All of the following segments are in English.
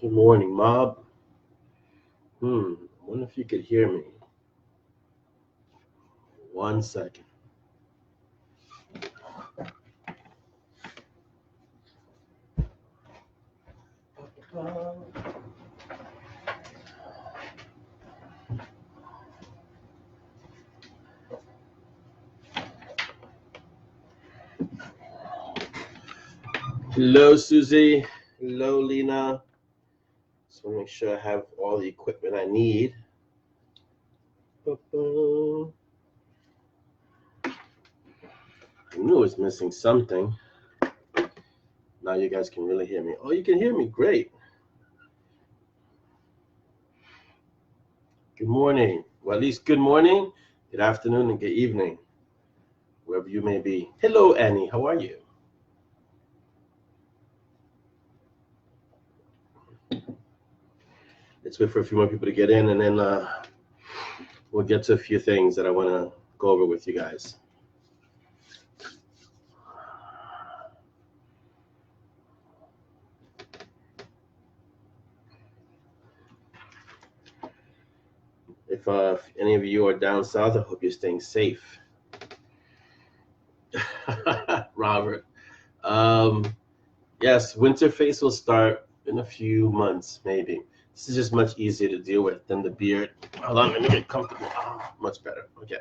Good morning, Mob. I wonder if you could hear me. 1 second. Hello, Susie. Hello, Lena. Just want to make sure I have all the equipment I need. I knew I was missing something. Now you guys can really hear me. Oh, you can hear me. Great. Good morning. Well, at least good morning, good afternoon, and good evening, wherever you may be. Hello, Annie. How are you? Let's wait for a few more people to get in, and then we'll get to a few things that I want to go over with you guys. If any of you are down south, I hope you're staying safe. Robert. Yes, winter face will start in a few months, maybe. This is just much easier to deal with than the beard. Hold on, let me get comfortable. Oh, much better. Okay.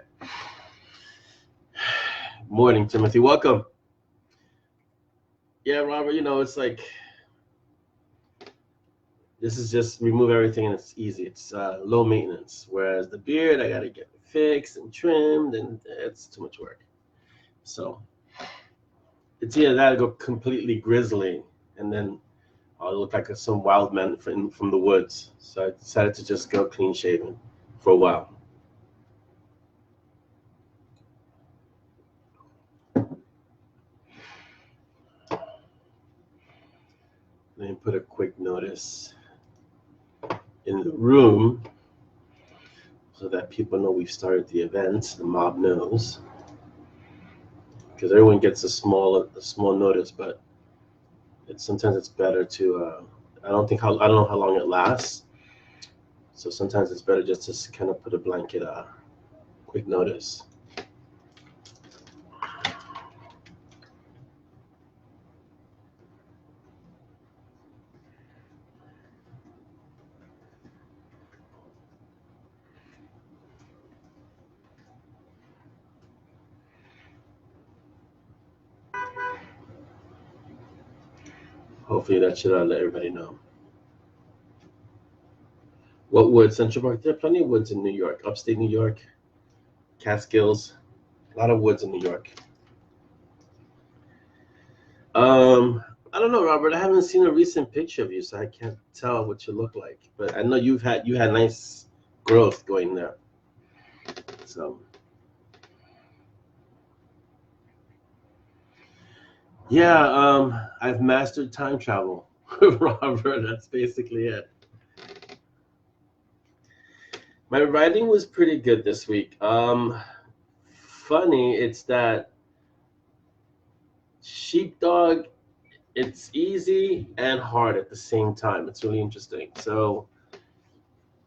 Morning, Timothy. Welcome. Yeah, Robert, it's like, this is just remove everything and it's easy. It's low maintenance. Whereas the beard, I got to get fixed and trimmed, and it's too much work. So it's either that or go completely grizzly, and then I'll look like some wild man from the woods. So I decided to just go clean shaven for a while. Let me put a quick notice in the room so that people know we've started the event. The mob knows, because everyone gets a small notice, but sometimes it's better to. I don't know how long it lasts, so sometimes it's better just to kind of put a blanket, quick notice. Hopefully that should let everybody know. What woods? Central Park? There are plenty of woods in New York. Upstate New York, Catskills, a lot of woods in New York. I don't know, Robert. I haven't seen a recent picture of you, so I can't tell what you look like. But I know you had nice growth going there. So yeah, I've mastered time travel, Robert. That's basically it. My writing was pretty good this week. Funny, it's that Sheepdog. It's easy and hard at the same time. It's really interesting. So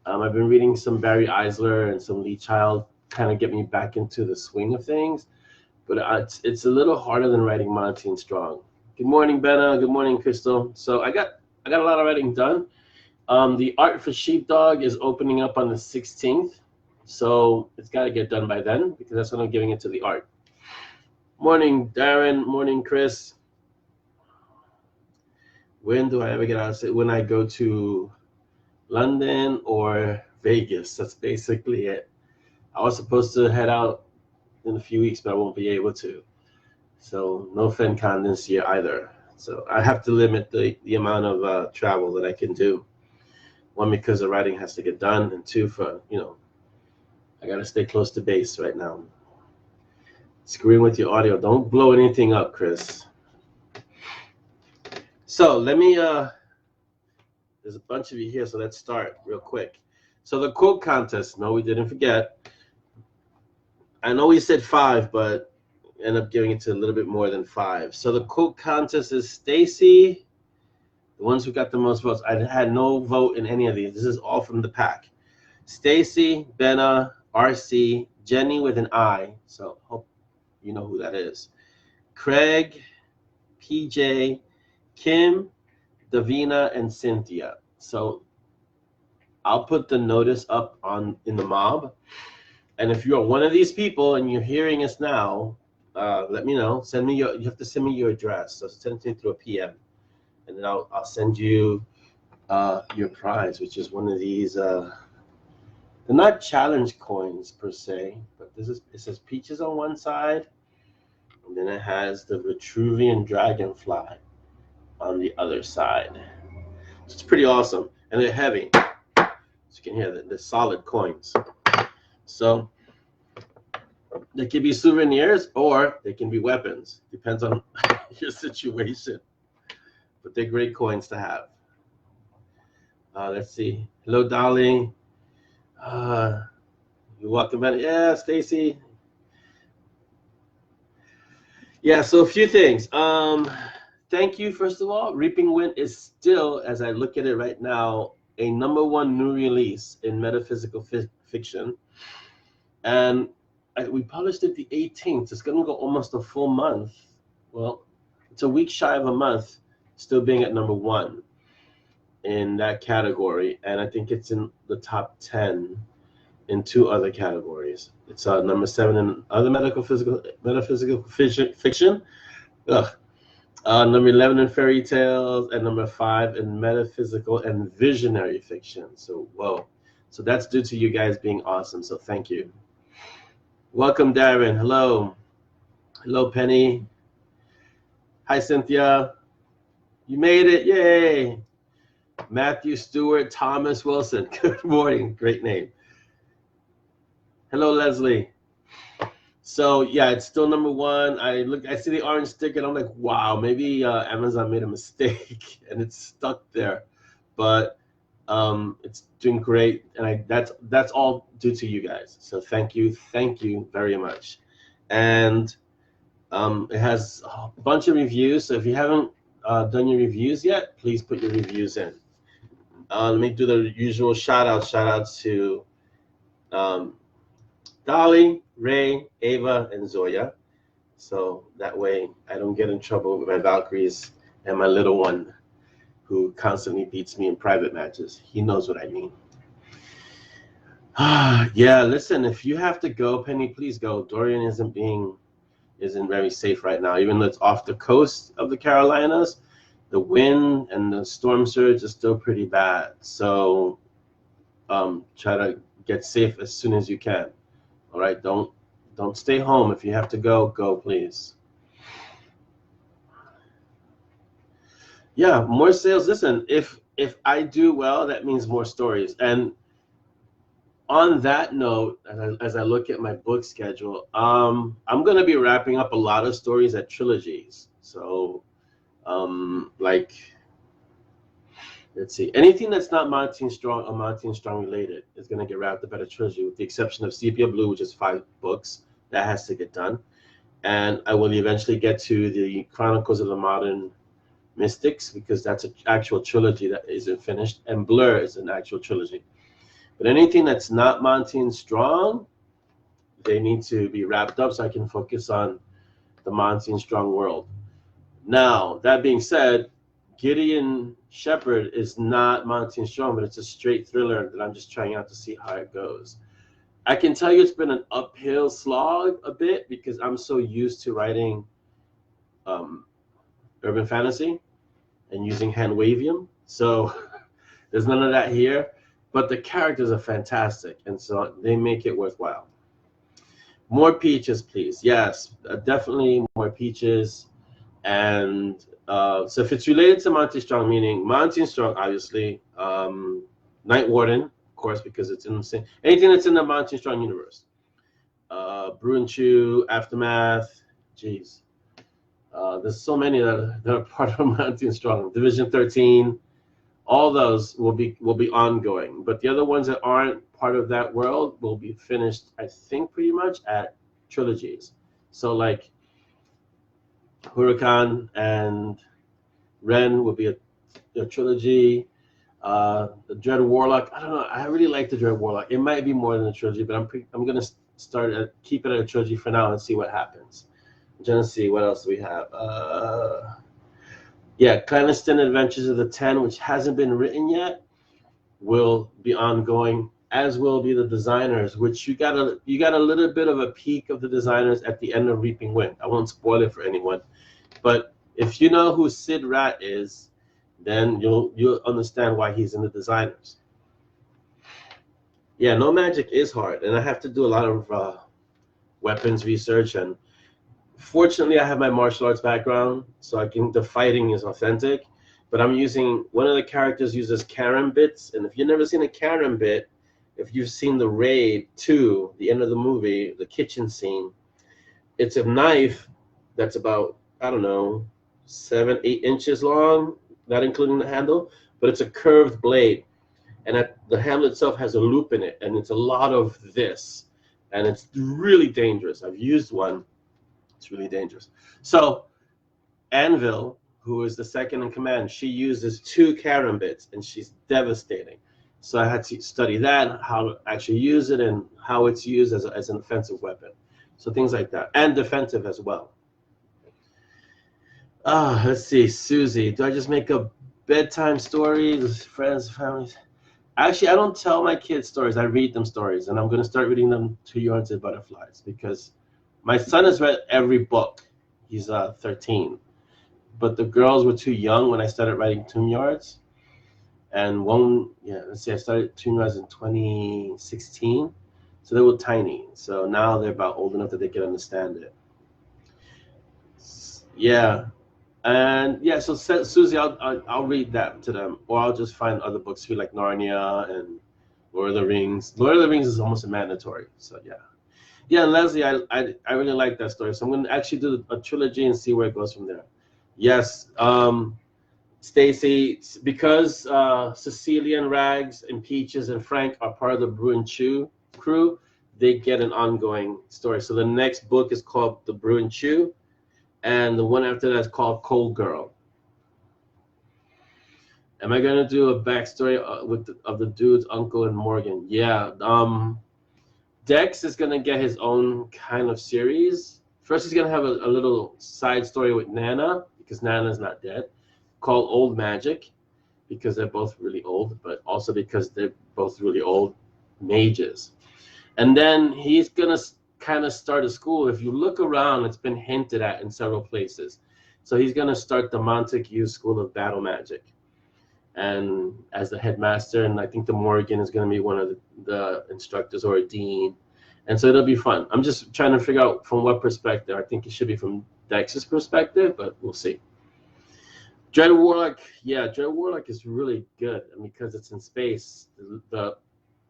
I've been reading some Barry Eisler and some Lee Child, kind of get me back into the swing of things. But it's a little harder than writing Monty and Strong. Good morning, Benna. Good morning, Crystal. So I got a lot of writing done. The art for Sheepdog is opening up on the 16th. So it's got to get done by then, because that's when I'm giving it to the art. Morning, Darren. Morning, Chris. When do I ever get out? When I go to London or Vegas. That's basically it. I was supposed to head out in a few weeks, but I won't be able to. So no FenCon this year either. So I have to limit the amount of travel that I can do. One, because the writing has to get done, and two, for I got to stay close to base right now. Screwing with your audio. Don't blow anything up, Chris. So let me, there's a bunch of you here, so let's start real quick. So the quote contest, no, we didn't forget. I know we said 5, but end up giving it to a little bit more than 5. So the quote contest is Stacy The ones who got the most votes. I had no vote in any of these. This is all from the pack. Stacy, Benna, RC, Jenny with an I. So hope you know who that is. Craig, PJ, Kim, Davina, and Cynthia. So I'll put the notice up in the mob. And if you are one of these people and you're hearing us now, let me know. You have to send me your address. So send it through a PM. And then I'll send you your prize, which is one of these. They're not challenge coins per se, but it says peaches on one side, and then it has the Vitruvian dragonfly on the other side. So it's pretty awesome, and they're heavy. As you can hear, they're solid coins. So they can be souvenirs or they can be weapons. Depends on your situation. But they're great coins to have. Let's see. Hello, darling. You're welcome back. Yeah, Stacy. Yeah, so a few things. Thank you, first of all. Reaping Wind is still, as I look at it right now, a #1 new release in metaphysical fiction. And we published it the 18th. It's going to go almost a full month. Well, it's a week shy of a month, still being at #1 in that category. And I think it's in the top 10 in 2 other categories. It's #7 in other metaphysical fiction. #11 in fairy tales, and #5 in metaphysical and visionary fiction. So, whoa. So that's due to you guys being awesome. So thank you. Welcome, Darren. Hello. Hello, Penny. Hi, Cynthia. You made it. Yay. Matthew Stewart, Thomas Wilson. Good morning. Great name. Hello, Leslie. So yeah, it's still #1. I see the orange sticker and I'm like, wow, maybe Amazon made a mistake and it's stuck there. But it's doing great, and that's all due to you guys. So thank you very much. And it has a bunch of reviews. So if you haven't done your reviews yet, please put your reviews in. Let me do the usual shout out to Dolly, Ray, Ava, and Zoya. So that way I don't get in trouble with my Valkyries and my little one, who constantly beats me in private matches. He knows what I mean. Yeah, listen, if you have to go, Penny, please go. Dorian isn't very safe right now. Even though it's off the coast of the Carolinas, the wind and the storm surge is still pretty bad. So try to get safe as soon as you can. All right, don't stay home. If you have to go, please. Yeah, more sales. Listen, if I do well, that means more stories. And on that note, as I look at my book schedule, I'm going to be wrapping up a lot of stories at Trilogies. So, like, let's see, anything that's not Monty and Strong or Monty and Strong related is going to get wrapped up at a Trilogy, with the exception of Sepia Blue, which is 5 books. That has to get done. And I will eventually get to the Chronicles of the Modern Mystics, because that's an actual trilogy that isn't finished, and Blur is an actual trilogy. But anything that's not Monty and Strong, they need to be wrapped up so I can focus on the Monty and Strong world. Now, that being said, Gideon Shepherd is not Monty and Strong, but it's a straight thriller that I'm just trying out to see how it goes. I can tell you it's been an uphill slog a bit, because I'm so used to writing urban fantasy and using Handwavium. So there's none of that here, but the characters are fantastic, and so they make it worthwhile. More peaches, please. Yes, definitely more peaches. And so if it's related to Monty Strong, meaning Monty and Strong, obviously, Night Warden, of course, because it's in the same, anything that's in the Monty and Strong universe. Brew and Chew, Aftermath, geez. There's so many that are part of Monty and Strong. Division 13, all those will be ongoing. But the other ones that aren't part of that world will be finished, I think, pretty much at Trilogies. So like Huracan and Ren will be at trilogy. The Dread Warlock. I don't know. I really like the Dread Warlock. It might be more than a trilogy, but I'm gonna keep it at a trilogy for now and see what happens. I'm trying to see what else we have. Yeah, Clandestine Adventures of the 10, which hasn't been written yet, will be ongoing, as will be the designers, which you got a little bit of a peek of the designers at the end of Reaping Wind. I won't spoil it for anyone, but if you know who Sid Rat is, then you'll understand why he's in the designers. Yeah, No Magic is hard, and I have to do a lot of weapons research, and fortunately I have my martial arts background, so the fighting is authentic, but I'm using, one of the characters uses karambits, and if you've never seen a karambit, if you've seen The Raid 2, the end of the movie, the kitchen scene, it's a knife that's about, I don't know, 7-8 inches long, not including the handle, but it's a curved blade, and the handle itself has a loop in it, and it's a lot of this, and it's really dangerous. I've used one. It's really dangerous. So Anvil, who is the second in command, she uses 2 karambits, and she's devastating. So I had to study that, how to actually use it, and how it's used as an offensive weapon. So things like that, and defensive as well. Let's see, Susie. Do I just make up bedtime stories, friends, families? Actually, I don't tell my kids stories. I read them stories, and I'm going to start reading them 2 yards and butterflies, because my son has read every book. He's 13. But the girls were too young when I started writing Tomb Yards. And I started Tomb Yards in 2016. So they were tiny. So now they're about old enough that they can understand it. Yeah. And yeah, so Susie, I'll read that to them, or I'll just find other books for like Narnia and Lord of the Rings. Lord of the Rings is almost a mandatory. So yeah. Yeah, Leslie, I really like that story. So I'm going to actually do a trilogy and see where it goes from there. Yes, Stacy, because Cecilia and Rags and Peaches and Frank are part of the Brew and Chew crew, they get an ongoing story. So the next book is called The Brew and Chew, and the one after that is called Cold Girl. Am I going to do a backstory of the dude's uncle and Morgan? Yeah. Dex is going to get his own kind of series. First, he's going to have a little side story with Nana, because Nana's not dead, called Old Magic, because they're both really old, but also because they're both really old mages. And then he's going to kind of start a school. If you look around, it's been hinted at in several places. So he's going to start the Montague School of Battle Magic, and as the headmaster, and I think the Morgan is going to be one of the instructors or a dean, and so it'll be fun. I'm just trying to figure out from what perspective. I think it should be from Dex's perspective, but we'll see. Dread Warlock, yeah, Dread Warlock is really good, and because it's in space, the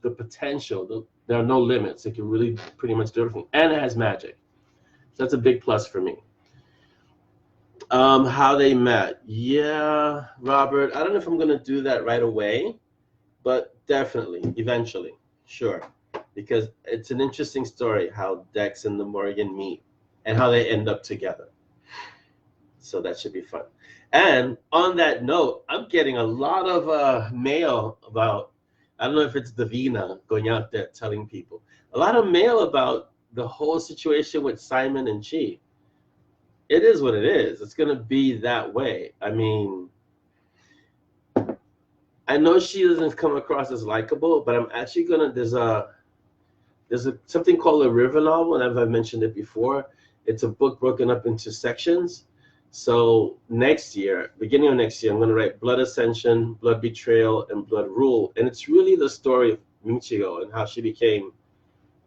potential, there are no limits. It can really pretty much do everything, and it has magic. So that's a big plus for me. How they met. Yeah, Robert, I don't know if I'm going to do that right away, but definitely, eventually, sure. Because it's an interesting story how Dex and the Morgan meet and how they end up together. So that should be fun. And on that note, I'm getting a lot of mail about, I don't know if it's Davina going out there telling people, a lot of mail about the whole situation with Simon and Chi. It is what it is. It's going to be that way. I mean, I know she doesn't come across as likable, but I'm actually going to, there's something called a river novel, and I've mentioned it before. It's a book broken up into sections. So next year, beginning of next year, I'm going to write Blood Ascension, Blood Betrayal, and Blood Rule. And it's really the story of Michigo and how she became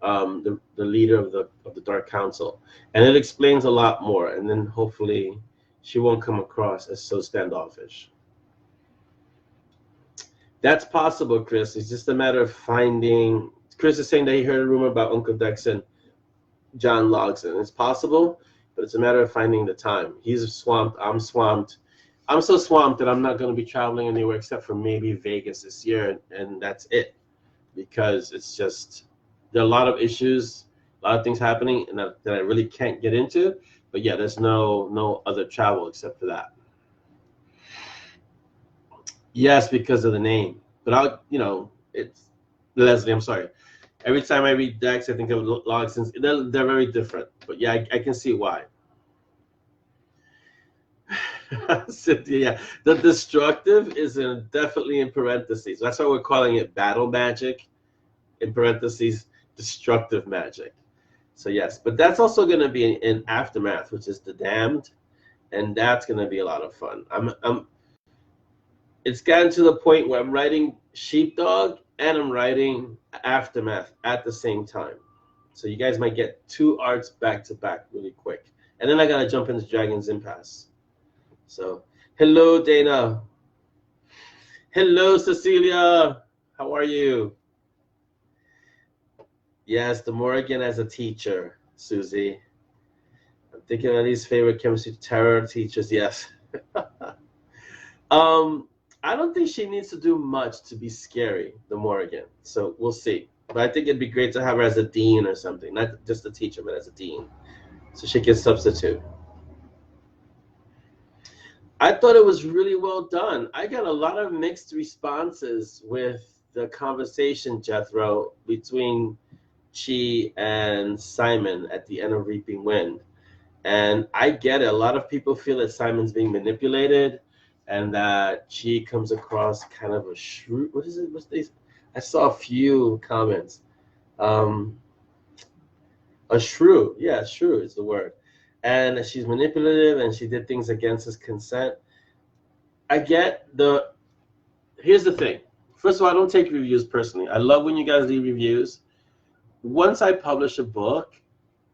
the leader of the Dark Council, and it explains a lot more, and then hopefully she won't come across as so standoffish. That's possible, Chris. It's just a matter of finding. Chris is saying that he heard a rumor about Uncle Dex and John Logson. It's possible, but it's a matter of finding the time. He's swamped. I'm swamped. I'm so swamped that I'm not going to be traveling anywhere except for maybe Vegas this year, and that's it, because it's just, there are a lot of issues, a lot of things happening, and that I really can't get into. But yeah, there's no other travel except for that. Yes, because of the name. But it's Leslie. I'm sorry. Every time I read decks, I think of Logsons. They're very different. But yeah, I can see why. Cynthia, yeah. The destructive is definitely in parentheses. That's why we're calling it battle magic, in parentheses, destructive magic. So yes, but that's also going to be in Aftermath, which is the Damned, and that's going to be a lot of fun. It's gotten to the point where I'm writing Sheepdog and I'm writing Aftermath at the same time. So you guys might get two arcs back to back really quick. And then I got to jump into Dragon's Impasse. So, hello, Dana. Hello, Cecilia. How are you? Yes, the Morrigan as a teacher, Susie. I'm thinking of these favorite chemistry terror teachers. Yes. I don't think she needs to do much to be scary, the Morrigan. So we'll see. But I think it'd be great to have her as a dean or something, not just a teacher, but as a dean, so she can substitute. I thought it was really well done. I got a lot of mixed responses with the conversation, Jethro, between Chi and Simon at the end of Reaping Wind. And I get it. A lot of people feel that Simon's being manipulated and that Chi comes across kind of a shrew. What is it? What's this? I saw a few comments. A shrew. Yeah, shrew is the word. And she's manipulative and she did things against his consent. I get the... Here's the thing. First of all, I don't take reviews personally. I love when you guys leave reviews. Once I publish a book,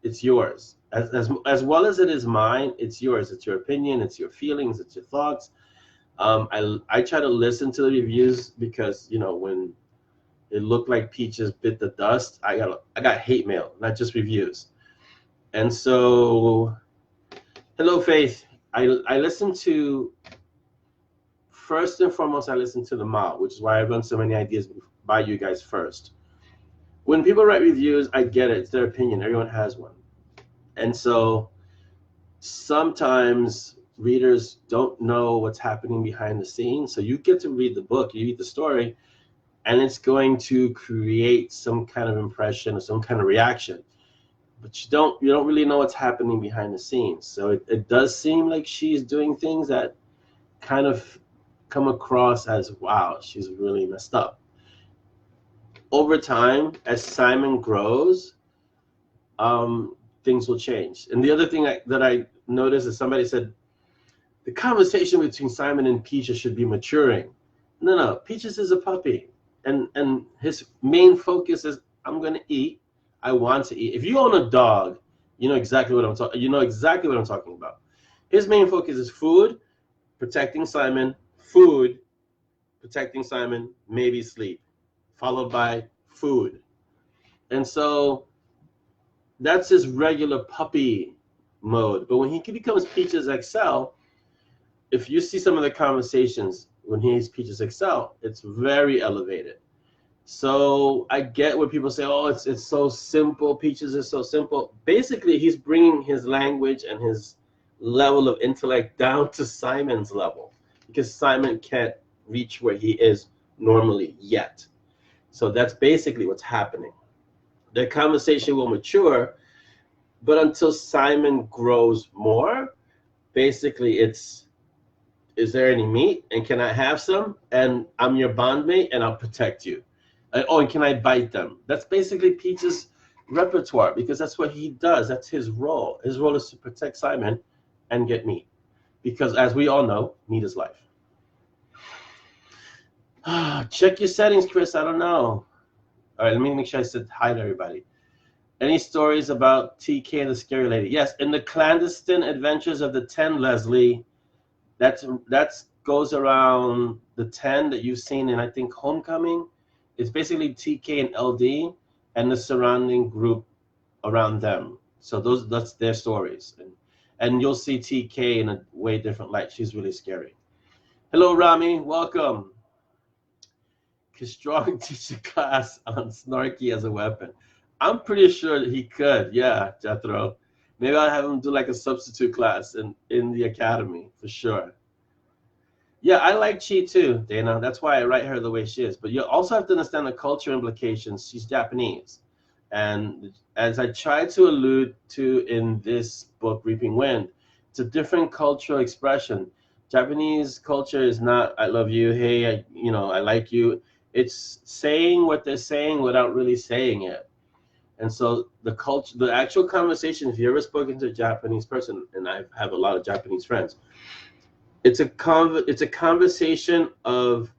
it's yours. As well as it is mine, it's yours. It's your opinion, it's your feelings, it's your thoughts. I try to listen to the reviews because, when it looked like Peaches bit the dust, I got hate mail, not just reviews. And so, hello, Faith. I listen to, first and foremost, I listen to the mob, which is why I run so many ideas by you guys first. When people write reviews, I get it. It's their opinion. Everyone has one. And so sometimes readers don't know what's happening behind the scenes. So you get to read the book, you read the story, and it's going to create some kind of impression or some kind of reaction. But you don't really know what's happening behind the scenes. So it does seem like she's doing things that kind of come across as, wow, she's really messed up. Over time, as Simon grows, things will change. And the other thing that I noticed is somebody said, the conversation between Simon and Peaches should be maturing. No, Peaches is a puppy. And his main focus is, I'm going to eat. I want to eat. If you own a dog, you know exactly what I'm talking about. His main focus is food, protecting Simon, food, protecting Simon, maybe sleep, followed by food. And so that's his regular puppy mode. But when he becomes Peaches XL, if you see some of the conversations when he's Peaches XL, it's very elevated. So I get what people say, oh, it's so simple. Peaches is so simple. Basically, he's bringing his language and his level of intellect down to Simon's level because Simon can't reach where he is normally yet. So that's basically what's happening. The conversation will mature, but until Simon grows more, basically it's, is there any meat? And can I have some? And I'm your bondmate and I'll protect you. And can I bite them? That's basically Peach's repertoire because that's what he does. That's his role. His role is to protect Simon and get meat. Because as we all know, meat is life. Check your settings, Chris. I don't know. All right, let me make sure I said hi to everybody. Any stories about TK and the Scary Lady? Yes, in the Clandestine Adventures of the 10, Leslie, that goes around the 10 that you've seen in, I think, Homecoming. It's basically TK and LD and the surrounding group around them. So that's their stories. And you'll see TK in a way different light. She's really scary. Hello, Rami. Welcome. Strong teacher class on Snarky as a weapon. I'm pretty sure that he could. Yeah, Jethro. Maybe I'll have him do like a substitute class in the academy for sure. Yeah, I like Chi too, Dana. That's why I write her the way she is. But you also have to understand the culture implications. She's Japanese. And as I try to allude to in this book, Reaping Wind, it's a different cultural expression. Japanese culture is not "I love you," "Hey, I like you." It's saying what they're saying without really saying it. And so the culture, the actual conversation, if you ever spoken to a Japanese person, and I have a lot of Japanese friends, it's a conversation of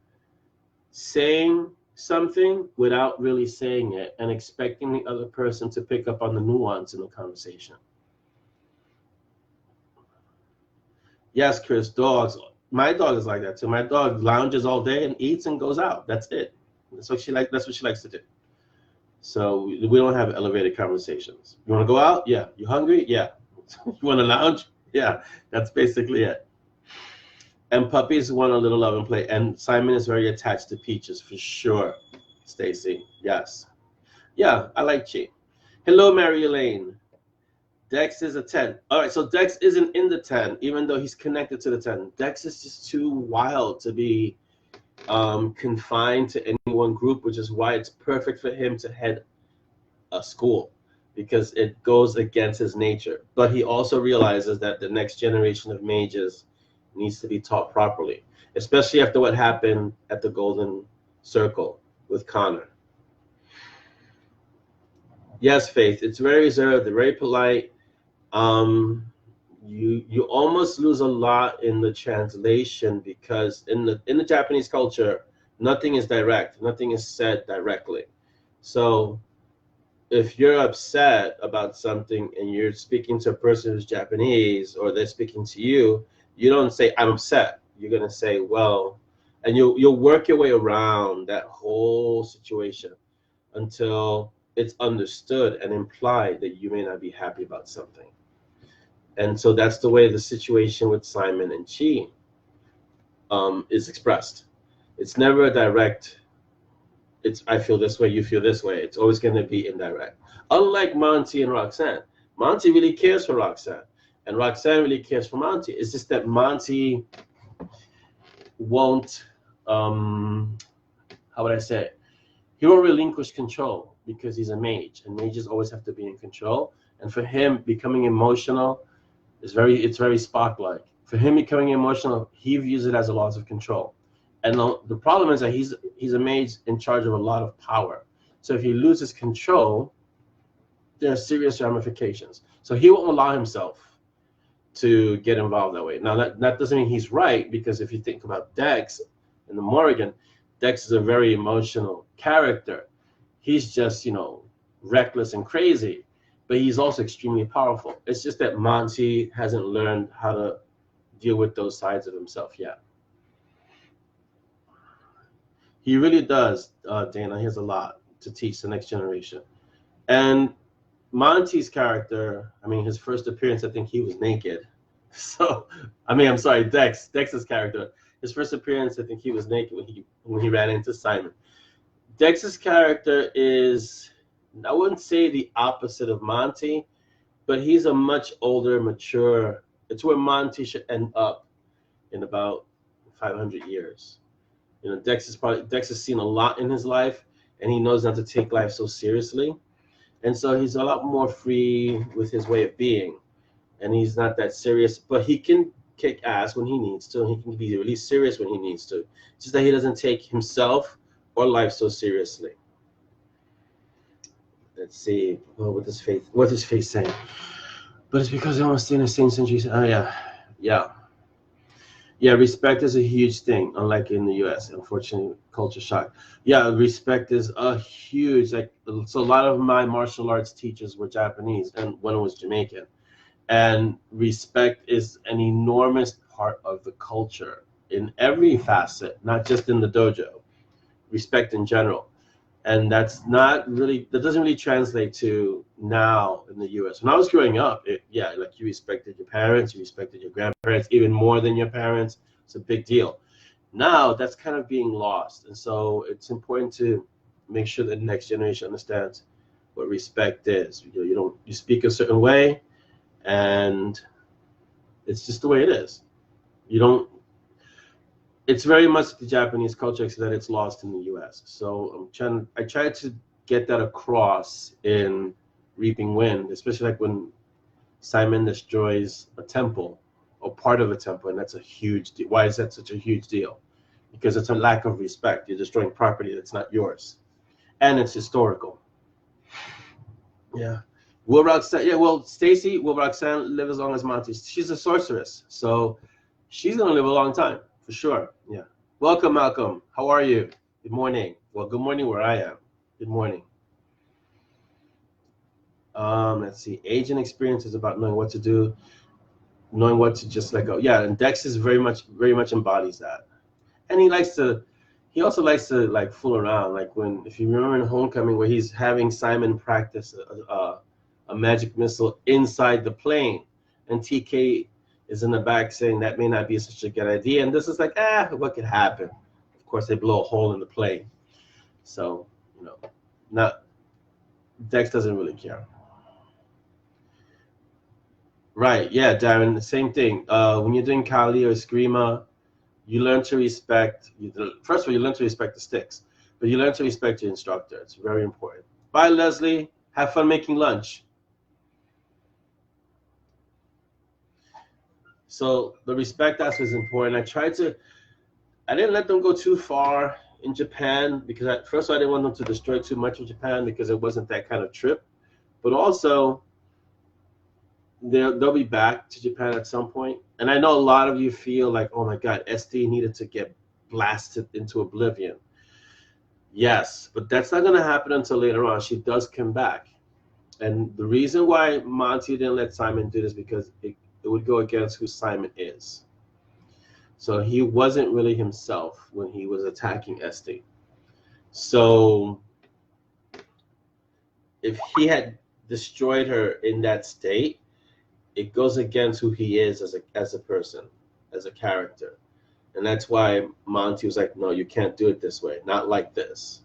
saying something without really saying it and expecting the other person to pick up on the nuance in the conversation. Yes, Chris, dogs. My dog is like that too. My dog lounges all day and eats and goes out. That's it. That's what she likes to do. So we don't have elevated conversations. You want to go out? Yeah. You hungry? Yeah. You want to lounge? Yeah. That's basically it. And puppies want a little love and play. And Simon is very attached to Peaches for sure. Stacy, yes. Yeah, I like Chi. Hello, Mary Elaine. Dex is a 10. All right, so Dex isn't in the 10, even though he's connected to the 10. Dex is just too wild to be confined to any one group, which is why it's perfect for him to head a school, because it goes against his nature. But he also realizes that the next generation of mages needs to be taught properly, especially after what happened at the Golden Circle with Connor. Yes, Faith, it's very reserved, very polite. You almost lose a lot in the translation, because in the Japanese culture, nothing is direct, nothing is said directly. So if you're upset about something and you're speaking to a person who's Japanese, or they're speaking to you, you don't say "I'm upset." You're gonna say, "Well," and you'll work your way around that whole situation until it's understood and implied that you may not be happy about something. And so that's the way the situation with Simon and Chi is expressed. It's never a direct, it's "I feel this way, you feel this way." It's always going to be indirect. Unlike Monty and Roxanne. Monty really cares for Roxanne, and Roxanne really cares for Monty. It's just that Monty won't, how would I say it? He won't relinquish control because he's a mage, and mages always have to be in control. And for him, becoming emotional it's very Spock-like. For him becoming emotional, he views it as a loss of control. And the problem is that he's a mage in charge of a lot of power. So if he loses control, there are serious ramifications. So he won't allow himself to get involved that way. Now that doesn't mean he's right, because if you think about Dex and the Morrigan, Dex is a very emotional character. He's just, reckless and crazy, but he's also extremely powerful. It's just that Monty hasn't learned how to deal with those sides of himself yet. He really does, Dana. He has a lot to teach the next generation. And Monty's character, his first appearance, I think he was naked. So, I'm sorry, Dex's character, his first appearance, I think he was naked when he ran into Simon. Dex's character is, I wouldn't say the opposite of Monty, but he's a much older, mature. It's where Monty should end up in about 500 years. Dex has seen a lot in his life, and he knows not to take life so seriously. And so he's a lot more free with his way of being, and he's not that serious, but he can kick ass when he needs to, and he can be really serious when he needs to. It's just that he doesn't take himself or life so seriously. Let's see. What is Faith saying? But it's because I want to stay in the same century. Oh yeah. Respect is a huge thing, unlike in the U.S. Unfortunately, culture shock. Yeah, respect is a huge, so a lot of my martial arts teachers were Japanese, and one was Jamaican. And respect is an enormous part of the culture in every facet, not just in the dojo. Respect in general. And that doesn't really translate to now in the U.S. When I was growing up, you respected your parents, you respected your grandparents, even more than your parents. It's a big deal. Now that's kind of being lost, and so it's important to make sure that the next generation understands what respect is. You speak a certain way, and it's just the way it is. You don't. it's very much the Japanese culture except that it's lost in the U.S. So I try to get that across in Reaping Wind, especially like when Simon destroys a temple or part of a temple, and that's a huge deal. Why is that such a huge deal? Because it's a lack of respect. You're destroying property that's not yours, and it's historical. Yeah. Will Roxanne? Yeah. Well, Stacy, will Roxanne live as long as Monty? She's a sorceress, so she's gonna live a long time for sure. Yeah. Welcome, Malcolm. How are you? Good morning. Well, good morning where I am. Good morning. Let's see. Age and experience is about knowing what to do, knowing what to just let go. Yeah, and Dex is very much embodies that. And he also likes to like fool around. Like if you remember in Homecoming where he's having Simon practice a magic missile inside the plane, and TK is in the back saying that may not be such a good idea. And this is like, what could happen? Of course, they blow a hole in the plane. So, Dex doesn't really care. Right, yeah, Darren, the same thing. When you're doing Kali or Eskrima, you learn to respect, first of all, you learn to respect the sticks, but you learn to respect your instructor. It's very important. Bye, Leslie. Have fun making lunch. So the respect aspect is important. I didn't let them go too far in Japan because first of all, I didn't want them to destroy too much of Japan because it wasn't that kind of trip. But also, they'll be back to Japan at some point. And I know a lot of you feel like, oh my God, SD needed to get blasted into oblivion. Yes, but that's not going to happen until later on. She does come back. And the reason why Monty didn't let Simon do this because it would go against who Simon is. So he wasn't really himself when he was attacking SD. So if he had destroyed her in that state, it goes against who he is as a person, as a character. And that's why Monty was like, no, you can't do it this way, not like this.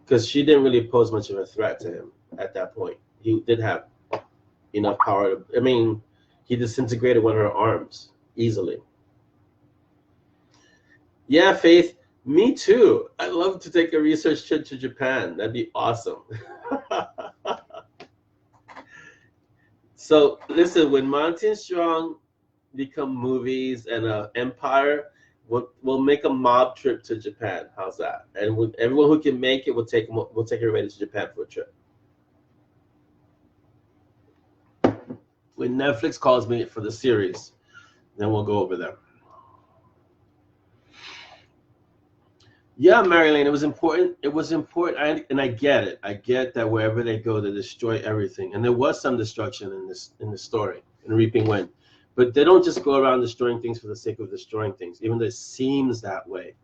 Because she didn't really pose much of a threat to him at that point. He did have enough power to, he disintegrated one of her arms easily. Yeah, Faith, me too. I'd love to take a research trip to Japan. That'd be awesome. So listen, when Monty and Strong become movies and an empire, we'll make a mob trip to Japan. How's that? And everyone who can make it, we'll take everybody to Japan for a trip. When Netflix calls me for the series, then we'll go over there. Yeah, Marilyn, it was important. It was important, and I get it. I get that wherever they go, they destroy everything. And there was some destruction in the story, in Reaping Wind. But they don't just go around destroying things for the sake of destroying things, even though it seems that way.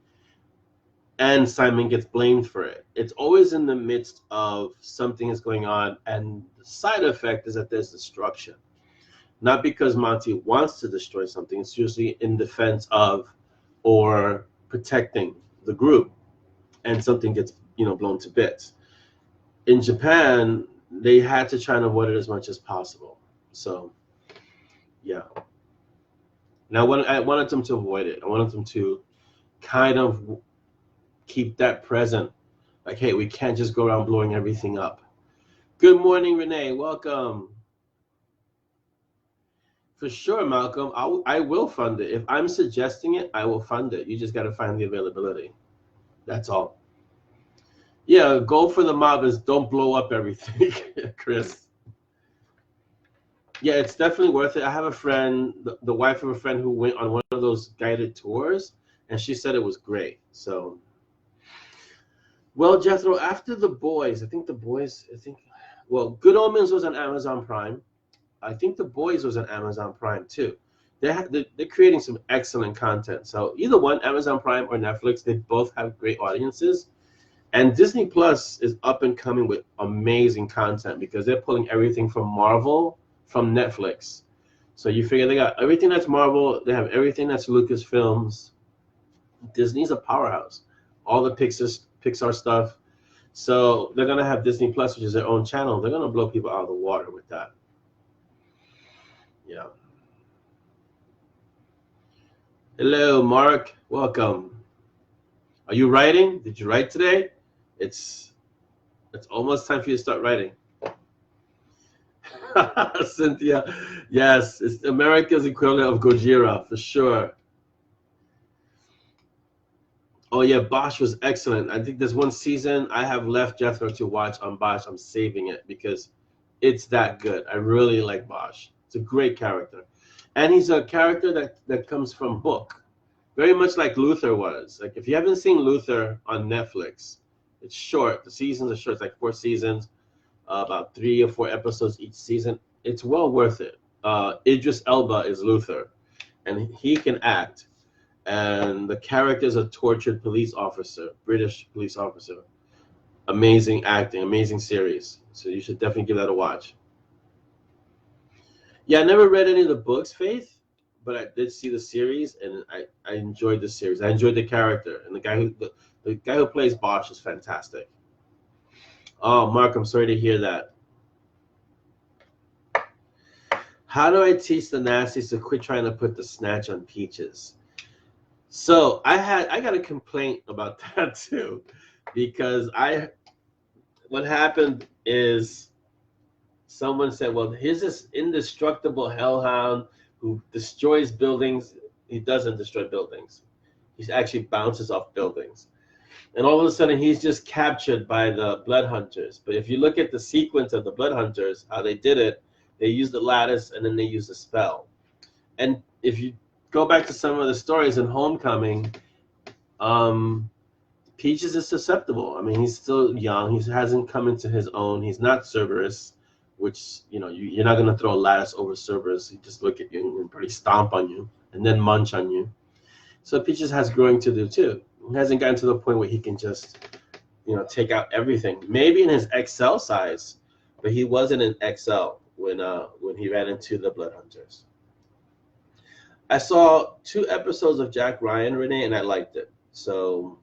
And Simon gets blamed for it. It's always in the midst of something is going on, and the side effect is that there's destruction. Not because Monty wants to destroy something. It's usually in defense of or protecting the group, and something gets blown to bits. In Japan, they had to try and avoid it as much as possible. So, yeah. Now, I wanted them to avoid it. I wanted them to kind of keep that present. Like, hey, we can't just go around blowing everything up. Good morning, Renee. Welcome. For sure, Malcolm. I will fund it. If I'm suggesting it, I will fund it. You just got to find the availability. That's all. Yeah, goal for the mob is don't blow up everything, Chris. Yeah, it's definitely worth it. I have a friend, the wife of a friend who went on one of those guided tours, and she said it was great. So, well, Jethro, after The Boys, well, Good Omens was on Amazon Prime. I think The Boys was on Amazon Prime too. They're creating some excellent content. So either one, Amazon Prime or Netflix, they both have great audiences. And Disney Plus is up and coming with amazing content because they're pulling everything from Marvel from Netflix. So you figure they got everything that's Marvel, they have everything that's Lucasfilms. Disney's a powerhouse. All the Pixar stuff. So they're going to have Disney Plus, which is their own channel. They're going to blow people out of the water with that. Yeah. Hello, Mark. Welcome. Are you writing? Did you write today? It's it's almost time for you to start writing. Cynthia, yes, it's America's equivalent of Gojira for sure. Oh yeah, Bosch was excellent. I think there's one season I have left Jethro to watch on Bosch. I'm saving it because it's that good. I really like Bosch. It's a great character, and he's a character that comes from book, very much like Luther was. Like if you haven't seen Luther on Netflix, it's short. The seasons are short. It's like 4 seasons, about 3 or 4 episodes each season. It's well worth it. Idris Elba is Luther, and he can act. And the character is a tortured police officer, British police officer. Amazing acting, amazing series. So you should definitely give that a watch. Yeah, I never read any of the books, Faith, but I did see the series, and I enjoyed the series. I enjoyed the character, and the guy who plays Bosch is fantastic. Oh, Mark, I'm sorry to hear that. How do I teach the nasties to quit trying to put the snatch on peaches? So I got a complaint about that too, because what happened is someone said, well, here's this indestructible hellhound who destroys buildings. He doesn't destroy buildings. He actually bounces off buildings. And all of a sudden, he's just captured by the blood hunters. But if you look at the sequence of the blood hunters, how they did it, they used the lattice and then they used a spell. And if you go back to some of the stories in Homecoming, Peaches is susceptible. I mean, he's still young. He hasn't come into his own. He's not Cerberus, which, you're not going to throw a lattice over Cerberus. He just look at you and probably stomp on you and then munch on you. So Peaches has growing to do too. He hasn't gotten to the point where he can just, take out everything. Maybe in his XL size, but he wasn't in XL when he ran into the Blood Hunters. I saw 2 episodes of Jack Ryan, Renee, and I liked it. So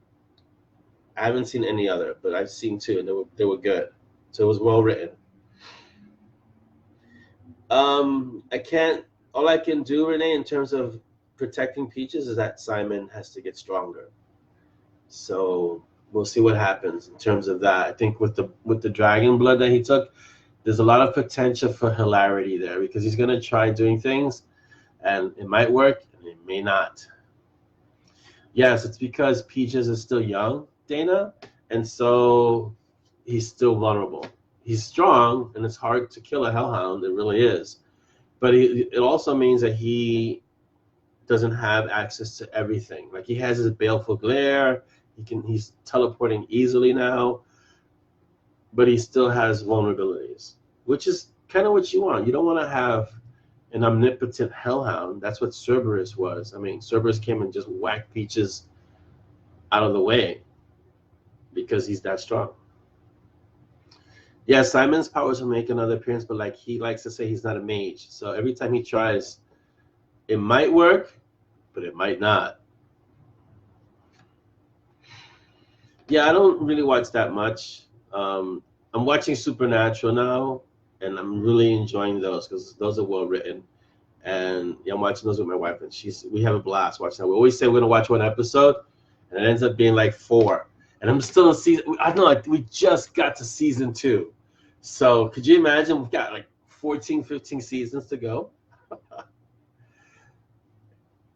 I haven't seen any other, but I've seen 2, and they were good. So it was well written. All I can do, Renee, in terms of protecting Peaches is that Simon has to get stronger. So we'll see what happens in terms of that. I think with the dragon blood that he took, there's a lot of potential for hilarity there because he's gonna try doing things, and it might work and it may not. Yes, it's because Peaches is still young, Dana, and so he's still vulnerable. He's strong, and it's hard to kill a hellhound. It really is. But it also means that he doesn't have access to everything. Like he has his baleful glare. He's teleporting easily now, but he still has vulnerabilities, which is kind of what you want. You don't want to have an omnipotent hellhound. That's what Cerberus was. I mean, Cerberus came and just whacked Peaches out of the way because he's that strong. Yeah, Simon's powers will make another appearance, but like he likes to say he's not a mage. So every time he tries, it might work, but it might not. Yeah, I don't really watch that much. I'm watching Supernatural now, and I'm really enjoying those because those are well written. And yeah, I'm watching those with my wife, and we have a blast watching that. We always say we're gonna watch one episode, and it ends up being like 4. And I'm still in season. I know, like, we just got to season 2. So could you imagine? We've got like 14, 15 seasons to go.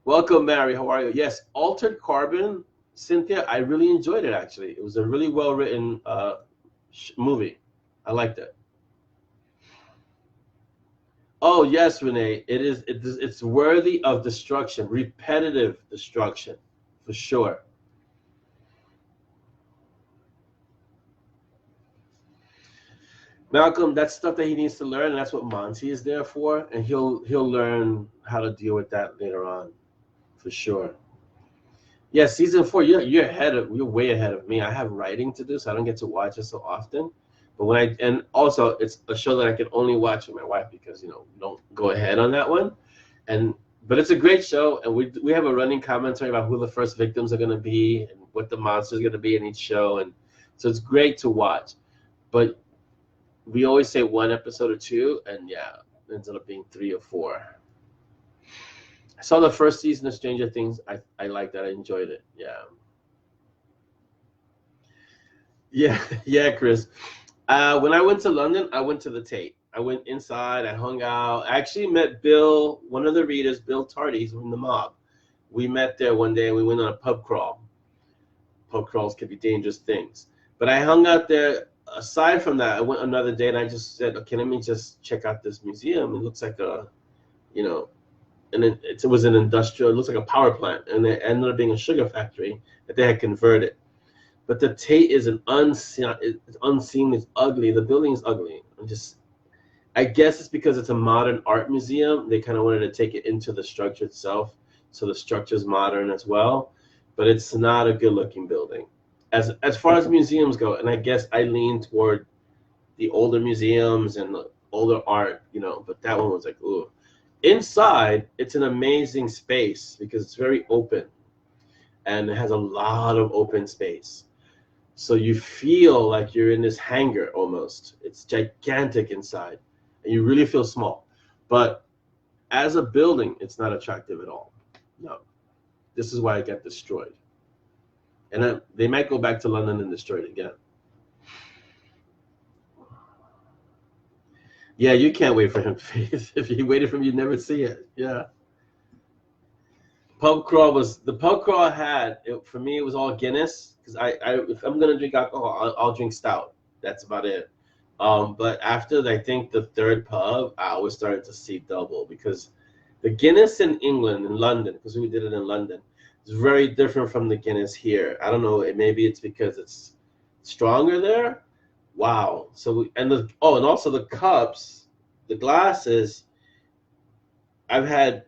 Welcome, Mary. How are you? Yes, Altered Carbon, Cynthia. I really enjoyed it. Actually, it was a really well written movie. I liked it. Oh yes, Renee. It's worthy of destruction, repetitive destruction, for sure. Malcolm, that's stuff that he needs to learn, and that's what Monty is there for, and he'll learn how to deal with that later on, for sure. Yeah, season 4, you're way ahead of me. I have writing to do, so I don't get to watch it so often. But and also it's a show that I can only watch with my wife because we don't go ahead on that one. But it's a great show, and we have a running commentary about who the first victims are going to be and what the monster is going to be in each show, and so it's great to watch. But we always say 1 episode or 2, and yeah, it ends up being 3 or 4. I saw the first season of Stranger Things. I liked that. I enjoyed it. Yeah. Yeah, yeah, Chris. When I went to London, I went to the Tate. I went inside. I hung out. I actually met Bill, one of the readers, Bill Tardy. He's from the mob. We met there one day and we went on a pub crawl. Pub crawls can be dangerous things. But I hung out there. Aside from that, I went another day and I just said, okay, let me just check out this museum. It looks like a, you know, and it was an industrial, it looks like a power plant. And it ended up being a sugar factory that they had converted. But the Tate is an unseen, it's ugly. The building is ugly. I guess it's because it's a modern art museum. They kind of wanted to take it into the structure itself. So the structure is modern as well. But it's not a good looking building. As far as museums go, and I guess I lean toward the older museums and the older art, but that one was like, ooh. Inside, it's an amazing space because it's very open and it has a lot of open space. So you feel like you're in this hangar almost. It's gigantic inside, and you really feel small. But as a building, it's not attractive at all. No. This is why it got destroyed. And then they might go back to London and destroy it again. Yeah, you can't wait for him, Faith. If you waited for him, you'd never see it. Yeah. The pub crawl I had, for me, it was all Guinness. Because if I'm going to drink alcohol, I'll drink stout. That's about it. But after, I think, the third pub, I was starting to see double. Because the Guinness in England, in London, because we did it in London, is very different from the Guinness here. I don't know. Maybe it's because it's stronger there. Wow. And also the cups, the glasses. I've had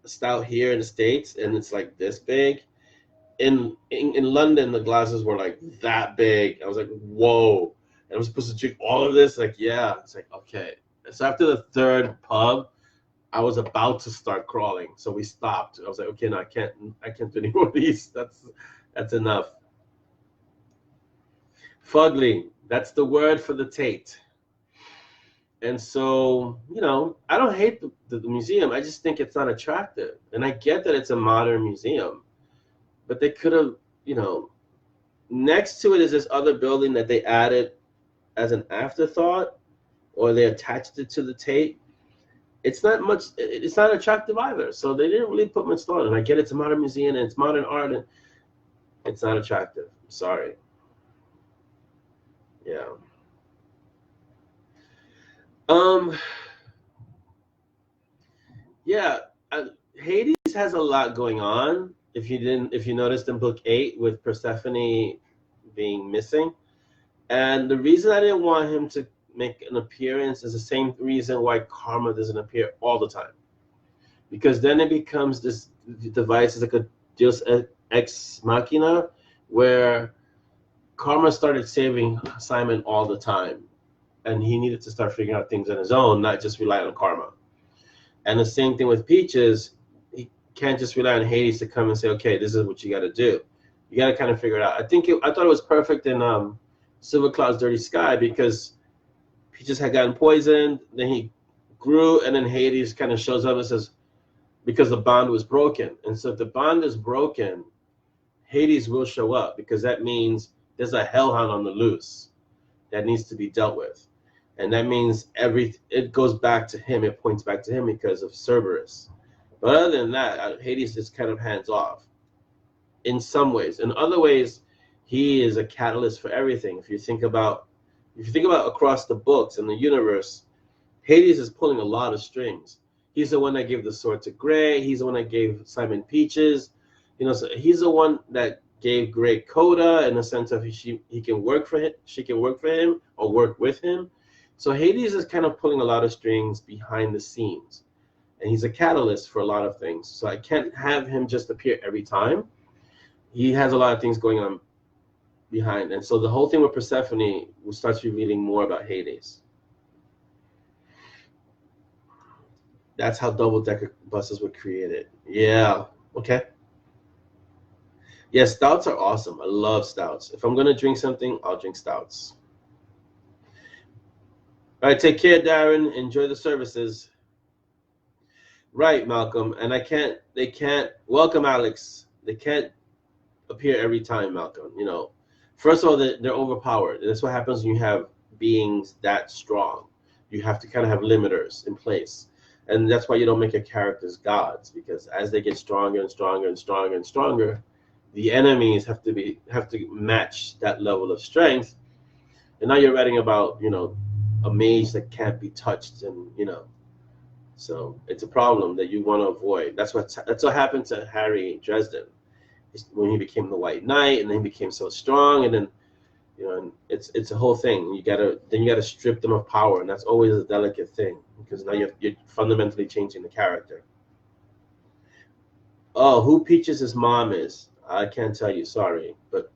stout here in the States, and it's like this big. In London, the glasses were like that big. I was like, whoa. And I'm supposed to drink all of this? Like, yeah. It's like, okay. So after the third pub, I was about to start crawling. So we stopped. I was like, okay, no, I can't do any more of these. That's enough. Fugly. That's the word for the Tate. And so, I don't hate the museum. I just think it's not attractive. And I get that it's a modern museum. But they could have, next to it is this other building that they added as an afterthought, or they attached it to the Tate. It's not attractive either. So they didn't really put much thought in. I get it's a modern museum and it's modern art, and it's not attractive. Sorry. Yeah. Yeah. Hades has a lot going on. If you noticed in book 8 with Persephone being missing, and the reason I didn't want him to make an appearance is the same reason why karma doesn't appear all the time, because then it becomes this device, is like a deus ex machina, where karma started saving Simon all the time, and he needed to start figuring out things on his own, not just rely on karma. And the same thing with Peaches. He can't just rely on Hades to come and say, okay, this is what you got to do. You got to kind of figure it out. I thought it was perfect in Silver Cloud's Dirty Sky, because Peaches had gotten poisoned, then he grew, and then Hades kind of shows up and says, because the bond was broken. And so if the bond is broken, Hades will show up, because that means there's a hellhound on the loose that needs to be dealt with. And that means it goes back to him, it points back to him because of Cerberus. But other than that, Hades is kind of hands off in some ways. In other ways, he is a catalyst for everything. If you think about across the books and the universe, Hades is pulling a lot of strings. He's the one that gave the sword to Grey. He's the one that gave Simon Peaches. So he's the one that gave Grey Coda, in the sense of she can work for him or work with him. So Hades is kind of pulling a lot of strings behind the scenes, and he's a catalyst for a lot of things. So I can't have him just appear every time. He has a lot of things going on behind, and so the whole thing with Persephone starts revealing more about Hades. That's how double-decker buses were created. Yeah. Okay. Yeah, stouts are awesome. I love stouts. If I'm gonna drink something, I'll drink stouts. All right, take care, Darren. Enjoy the services. Right, Malcolm. And they can't, welcome, Alex. They can't appear every time, Malcolm. You know, first of all, they're overpowered. That's what happens when you have beings that strong. You have to kind of have limiters in place. And that's why you don't make your characters gods, because as they get stronger and stronger and stronger and stronger, the enemies have to match that level of strength. And now you're writing about, you know, a mage that can't be touched, and you know, so it's a problem that you want to avoid. That's what happened to Harry Dresden when he became the White Knight, and then he became so strong, and then you know, and it's a whole thing. You gotta strip them of power, and that's always a delicate thing, because now you're fundamentally changing the character. Oh, who Peaches' mom is? I can't tell you, sorry, but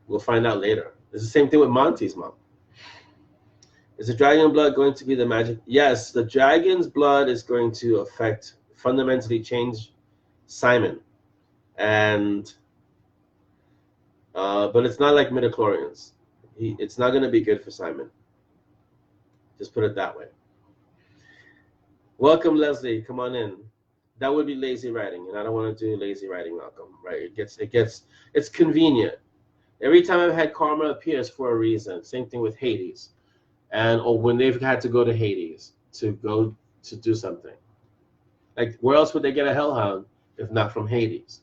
we'll find out later. It's the same thing with Monty's mom. Is the dragon blood going to be the magic? Yes, the dragon's blood is going to fundamentally change Simon, and but it's not like midichlorians. It's not going to be good for Simon. Just put it that way. Welcome, Leslie. Come on in. That would be lazy writing, and I don't want to do lazy writing, Malcolm. Right? It's convenient. Every time I've had karma appears for a reason. Same thing with Hades, or when they've had to go to Hades to go to do something. Like, where else would they get a hellhound if not from Hades?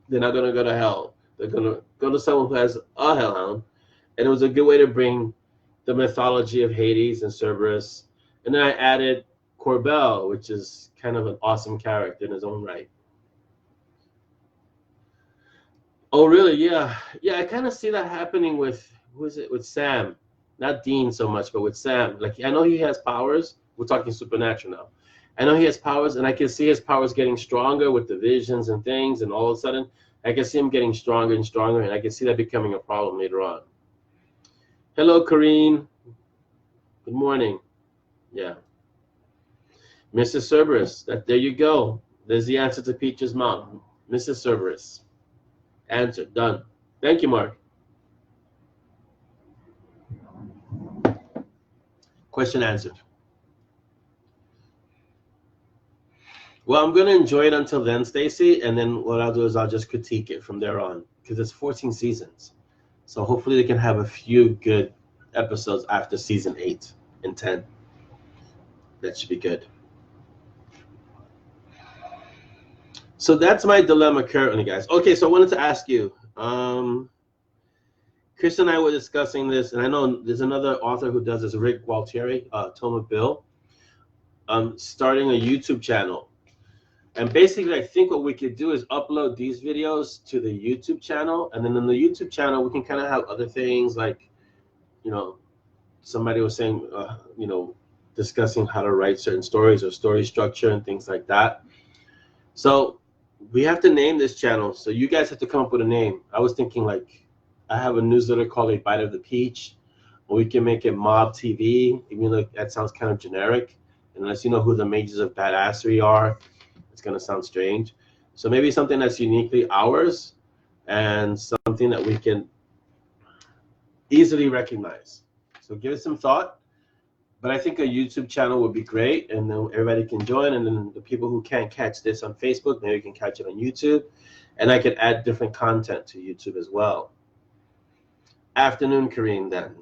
They're not going to go to hell. They're going to go to someone who has a hellhound, and it was a good way to bring the mythology of Hades and Cerberus. And then I added Corbel, which is kind of an awesome character in his own right. Oh, really? Yeah. Yeah, I kind of see that happening with, who is it? With Sam. Not Dean so much, but with Sam. Like, I know he has powers. We're talking supernatural now. I know he has powers, and I can see his powers getting stronger with the visions and things, and all of a sudden, I can see him getting stronger and stronger, and I can see that becoming a problem later on. Hello, Karine. Good morning. Yeah. Mrs. Cerberus. There you go. There's the answer to Peach's mom. Mrs. Cerberus. Answer. Done. Thank you, Mark. Question answered. Well, I'm going to enjoy it until then, Stacy, and then what I'll do is I'll just critique it from there on, because it's 14 seasons. So hopefully they can have a few good episodes after season 8 and 10. That should be good. So that's my dilemma currently, guys. Okay, so I wanted to ask you, Chris and I were discussing this, and I know there's another author who does this, Rick Gualtieri, Toma Bill, starting a YouTube channel. And basically, I think what we could do is upload these videos to the YouTube channel, and then on the YouTube channel, we can kind of have other things like, you know, somebody was saying, you know, discussing how to write certain stories or story structure and things like that. So we have to name this channel. So you guys have to come up with a name. I was thinking, like, I have a newsletter called A Bite of the Peach, or we can make it Mob TV, even though that sounds kind of generic. Unless you know who the mages of badassery are, it's going to sound strange. So maybe something that's uniquely ours and something that we can easily recognize. So give it some thought. But I think a YouTube channel would be great, and then everybody can join, and then the people who can't catch this on Facebook, maybe can catch it on YouTube, and I could add different content to YouTube as well. Afternoon, Kareem, then.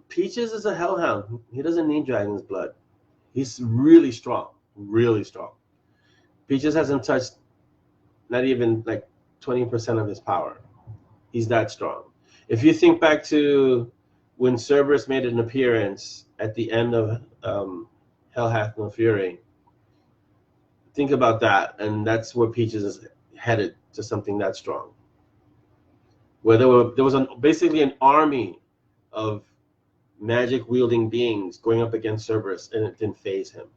Peaches is a hellhound. He doesn't need dragon's blood. He's really strong, really strong. Peaches hasn't touched not even like 20% of his power. He's that strong. If you think back to when Cerberus made an appearance at the end of Hell Hath No Fury, think about that, and that's where Peaches is headed, to something that strong. Where there was basically an army of magic-wielding beings going up against Cerberus, and it didn't faze him.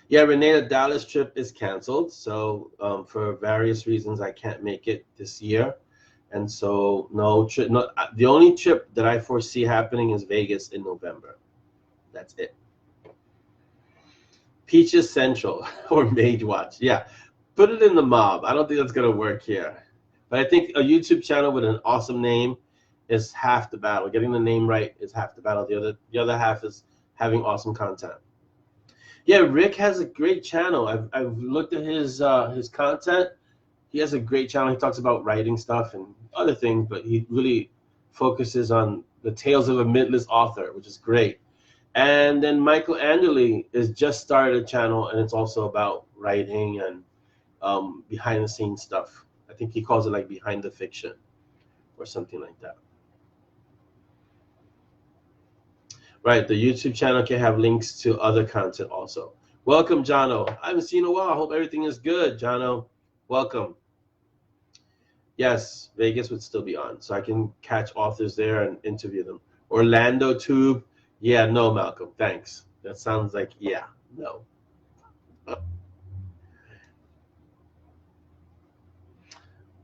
Yeah, Renee, the Dallas trip is canceled, so for various reasons I can't make it this year. And so the only trip that I foresee happening is Vegas in November. That's it. Peaches Central or Mage Watch. Yeah, put it in the mob. I don't think that's going to work here. But I think a YouTube channel with an awesome name is half the battle. Getting the name right is half the battle. The other half is having awesome content. Yeah, Rick has a great channel. I've looked at his content. He has a great channel. He talks about writing stuff and other things, but he really focuses on the tales of a midless author, which is great. And then Michael Anderle has just started a channel, and it's also about writing and behind the scenes stuff. I think he calls it like behind the fiction or something like that. Right, the YouTube channel can have links to other content also. Welcome, Jono. I haven't seen you in a while. I hope everything is good, Jono. Welcome. Yes, Vegas would still be on, so I can catch authors there and interview them. Orlando Tube. Yeah, no, Malcolm, thanks. That sounds like, yeah, no.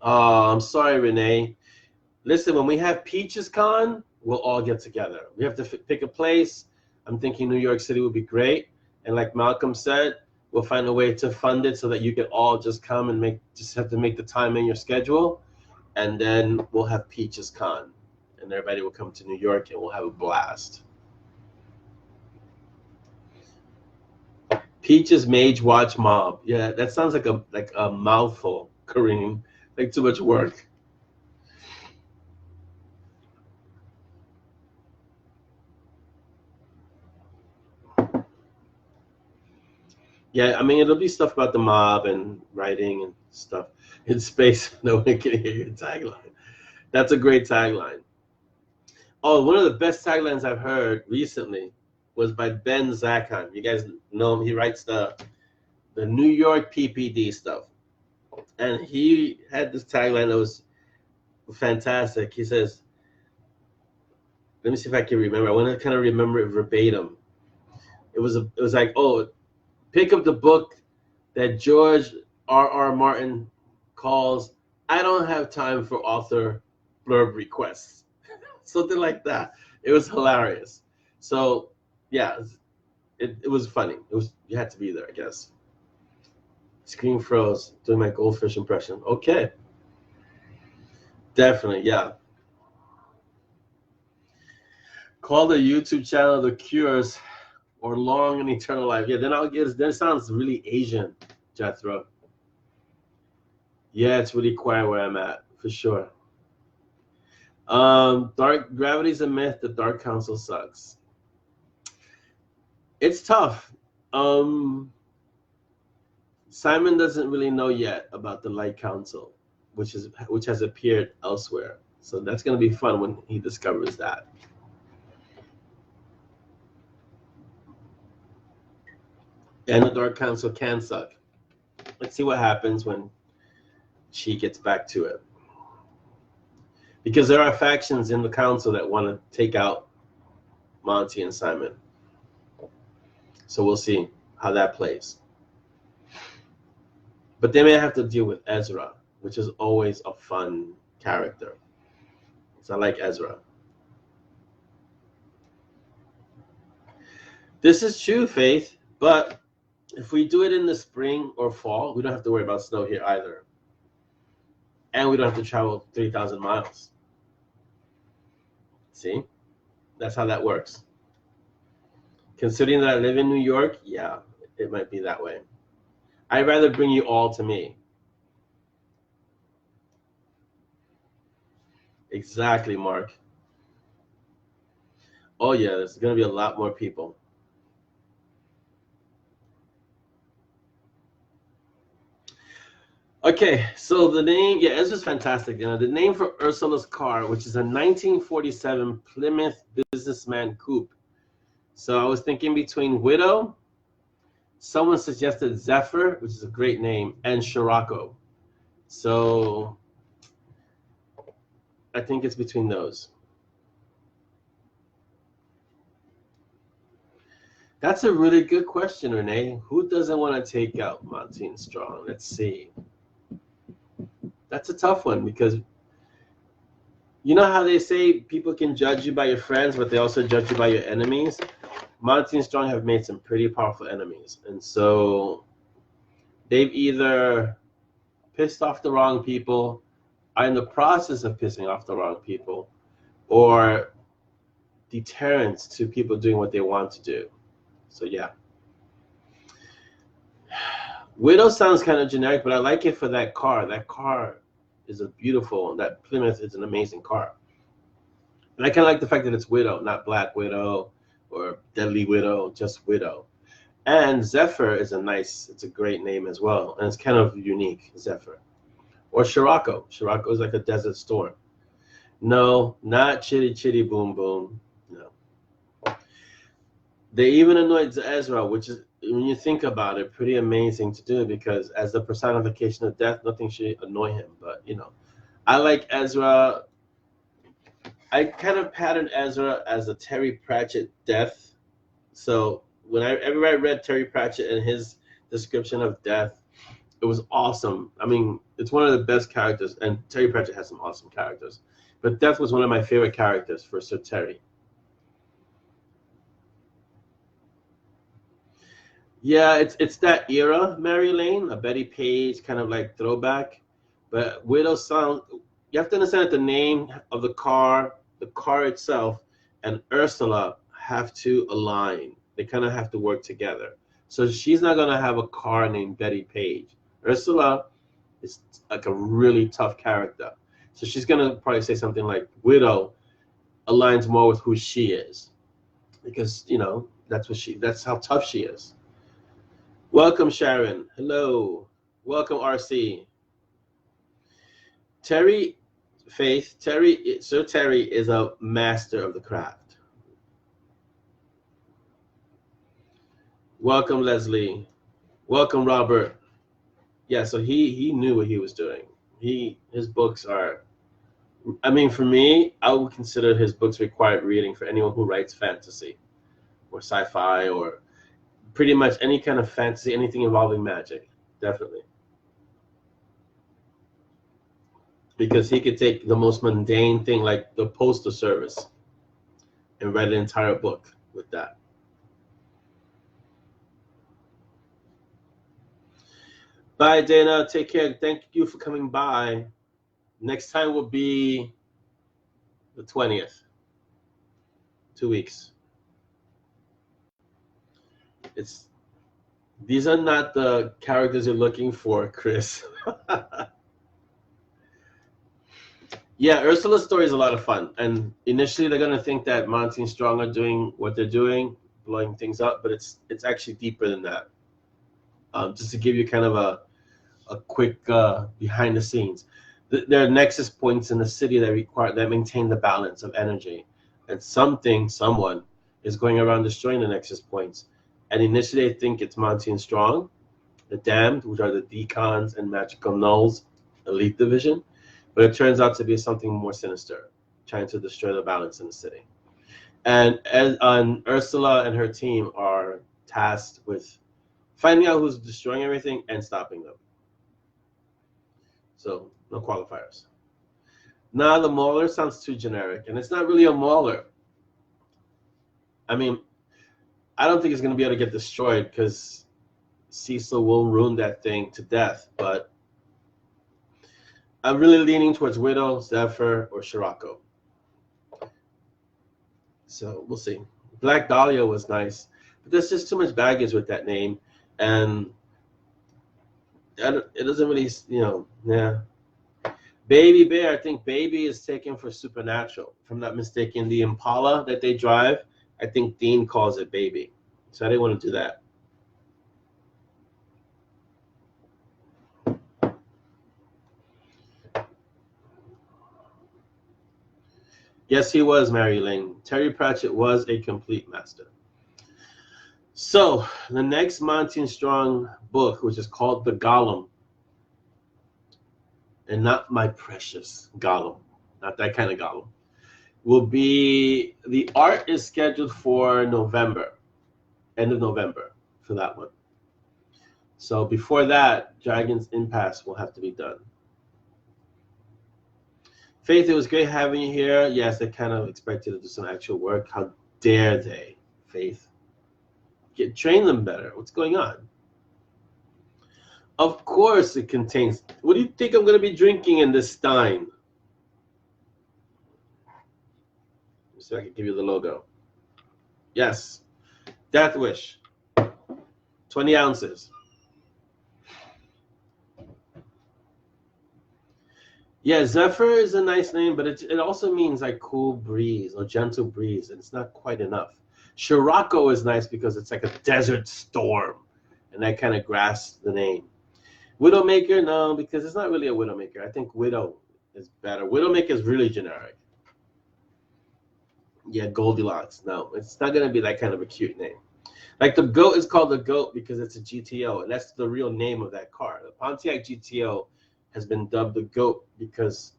Oh, I'm sorry, Renee. Listen, when we have Peaches Con, we'll all get together. We have to pick a place. I'm thinking New York City would be great. And like Malcolm said, we'll find a way to fund it so that you can all just come and just have to make the time in your schedule. And then we'll have Peaches Con. And everybody will come to New York and we'll have a blast. Peaches Mage Watch Mob. Yeah, that sounds like a mouthful, Kareem. Like too much work. Yeah, I mean, it'll be stuff about the mob and writing and stuff. In space, no one can hear your tagline. That's a great tagline. Oh, one of the best taglines I've heard recently was by Ben Zackheim. You guys know him. He writes the New York PPD stuff. And he had this tagline that was fantastic. He says, let me see if I can remember. I want to kind of remember it verbatim. It was like, oh, pick up the book that George R.R. Martin calls "I don't have time for author blurb requests," something like that. It was hilarious. So, yeah, it was funny. You had to be there, I guess. Screen froze doing my goldfish impression. Okay, definitely, yeah. Call the YouTube channel The Cures or Long and Eternal Life. Yeah, then I'll get. That sounds really Asian, Jethro. Yeah, it's really quiet where I'm at, for sure. Dark Gravity's a myth. The Dark Council sucks. It's tough. Simon doesn't really know yet about the Light Council, which has appeared elsewhere. So that's going to be fun when he discovers that. And the Dark Council can suck. Let's see what happens when she gets back to it. Because there are factions in the council that want to take out Monty and Simon. So we'll see how that plays. But they may have to deal with Ezra, which is always a fun character. So I like Ezra. This is true, Faith, but if we do it in the spring or fall, we don't have to worry about snow here either. And we don't have to travel 3,000 miles. See? That's how that works. Considering that I live in New York, yeah, it might be that way. I'd rather bring you all to me. Exactly, Mark. Oh, yeah, there's going to be a lot more people. Okay, so the name, yeah, Ezra's fantastic. You know, the name for Ursula's car, which is a 1947 Plymouth Businessman Coupe. So I was thinking between Widow, someone suggested Zephyr, which is a great name, and Scirocco. So I think it's between those. That's a really good question, Renee. Who doesn't want to take out Monty and Strong? Let's see. That's a tough one because you know how they say people can judge you by your friends, but they also judge you by your enemies? Monty and Strong have made some pretty powerful enemies. And so they've either pissed off the wrong people, are in the process of pissing off the wrong people, or deterrence to people doing what they want to do. So yeah. Widow sounds kind of generic, but I like it for that car. That car is a beautiful, that Plymouth is an amazing car. And I kind of like the fact that it's Widow, not Black Widow or Deadly Widow, just Widow. And Zephyr is it's a great name as well. And it's kind of unique, Zephyr. Or Scirocco. Scirocco is like a desert storm. No, not Chitty Chitty Boom Boom. No. They even annoyed Ezra, which is, when you think about it, pretty amazing to do, because as the personification of death, nothing should annoy him. But, I like Ezra. I kind of patterned Ezra as a Terry Pratchett death. So whenever I read Terry Pratchett and his description of death, it was awesome. I mean, it's one of the best characters, and Terry Pratchett has some awesome characters. But Death was one of my favorite characters for Sir Terry. Yeah, it's that era, Mary Lane, a Betty Page kind of like throwback. But Widow sound, you have to understand that the name of the car itself, and Ursula have to align. They kind of have to work together. So she's not going to have a car named Betty Page. Ursula is like a really tough character. So she's going to probably say something like Widow aligns more with who she is. Because, that's how tough she is. Welcome, Sharon. Hello. Welcome, RC. Terry, Faith, Sir Terry is a master of the craft. Welcome, Leslie. Welcome, Robert. Yeah, so he knew what he was doing. His books are, I mean, for me, I would consider his books required reading for anyone who writes fantasy or sci-fi or pretty much any kind of fantasy, anything involving magic, definitely. Because he could take the most mundane thing like the postal service and write an entire book with that. Bye, Dana. Take care. Thank you for coming by. Next time will be the 20th. 2 weeks. These are not the characters you're looking for, Chris. Yeah, Ursula's story is a lot of fun. And initially they're going to think that Monty and Strong are doing what they're doing, blowing things up, but it's actually deeper than that. Just to give you kind of a quick behind the scenes. There are nexus points in the city that maintain the balance of energy. And someone is going around destroying the nexus points. And initially they think it's Monty and Strong, the Damned, which are the Decons and Magical Nulls, Elite Division. But it turns out to be something more sinister, trying to destroy the balance in the city. And Ursula and her team are tasked with finding out who's destroying everything and stopping them. So, no qualifiers. Now, the Mauler sounds too generic, and it's not really a Mauler. I mean, I don't think it's going to be able to get destroyed because Cecil will ruin that thing to death, but I'm really leaning towards Widow, Zephyr, or Scirocco. So we'll see. Black Dahlia was nice, but there's just too much baggage with that name, and it doesn't really, yeah. Baby Bear, I think Baby is taken for Supernatural. If I'm not mistaken, the Impala that they drive, I think Dean calls it Baby. So I didn't want to do that. Yes, he was, Mary Lane. Terry Pratchett was a complete master. So the next Monty and Strong book, which is called The Golem, and not my precious Gollum, not that kind of Gollum, will be, the art is scheduled for November, end of November for that one. So before that, Dragon's Impasse will have to be done. Faith, it was great having you here. Yes, I kind of expected to do some actual work. How dare they, Faith? Train them better. What's going on? Of course it contains. What do you think I'm going to be drinking in this stein? So I can give you the logo. Yes. Death Wish. 20 ounces. Yeah, Zephyr is a nice name, but it also means like cool breeze or gentle breeze, and it's not quite enough. Scirocco is nice because it's like a desert storm, and that kind of grasps the name. Widowmaker, no, because it's not really a Widowmaker. I think Widow is better. Widowmaker is really generic. Yeah, Goldilocks, no. It's not going to be that kind of a cute name. Like the GOAT is called the GOAT because it's a GTO, and that's the real name of that car. The Pontiac GTO has been dubbed the GOAT because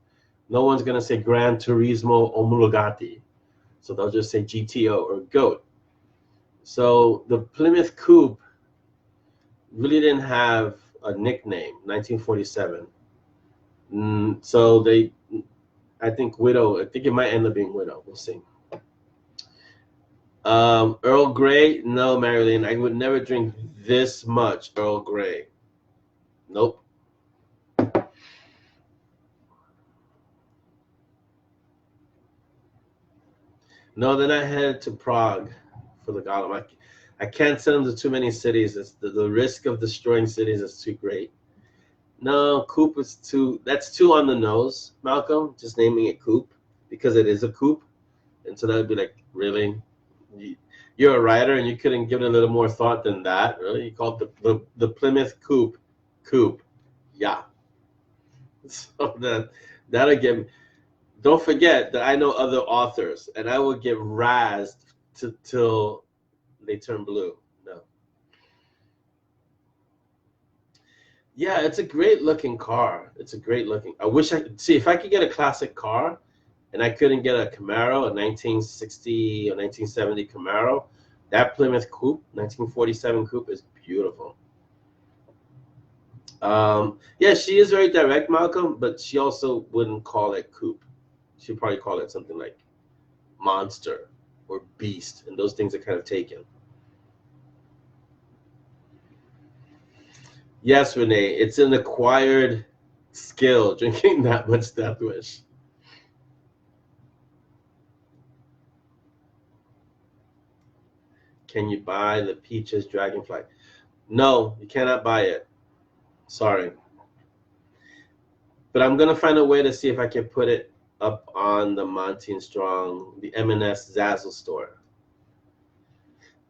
no one's going to say Gran Turismo Omologati. So they'll just say GTO or GOAT. So the Plymouth Coupe really didn't have a nickname, 1947. So I think it might end up being Widow. We'll see. Earl Grey, no, Marilyn. I would never drink this much Earl Grey. Nope. No, then I headed to Prague for the Gollum. I can't send them to too many cities. It's the risk of destroying cities is too great. No, coupe is that's too on the nose, Malcolm, just naming it coupe because it is a coupe. And so that would be like, really? You're a writer and you couldn't give it a little more thought than that, really? You called the Plymouth Coupe. Yeah. So that'll get me. Don't forget that I know other authors, and I will get razzed till they turn blue. No. Yeah, it's a great looking car. I wish I could see if I could get a classic car, and I couldn't get a Camaro, a 1960 or 1970 Camaro. That Plymouth Coupe, 1947 Coupe, is beautiful. Yeah, she is very direct, Malcolm, but she also wouldn't call it coupe. She'd probably call it something like monster or beast, and those things are kind of taken. Yes, Renee, it's an acquired skill drinking that much Death Wish. Can you buy the Peaches Dragonfly? No, you cannot buy it. Sorry. But I'm gonna find a way to see if I can put it up on the Monty and Strong, the M&S Zazzle store.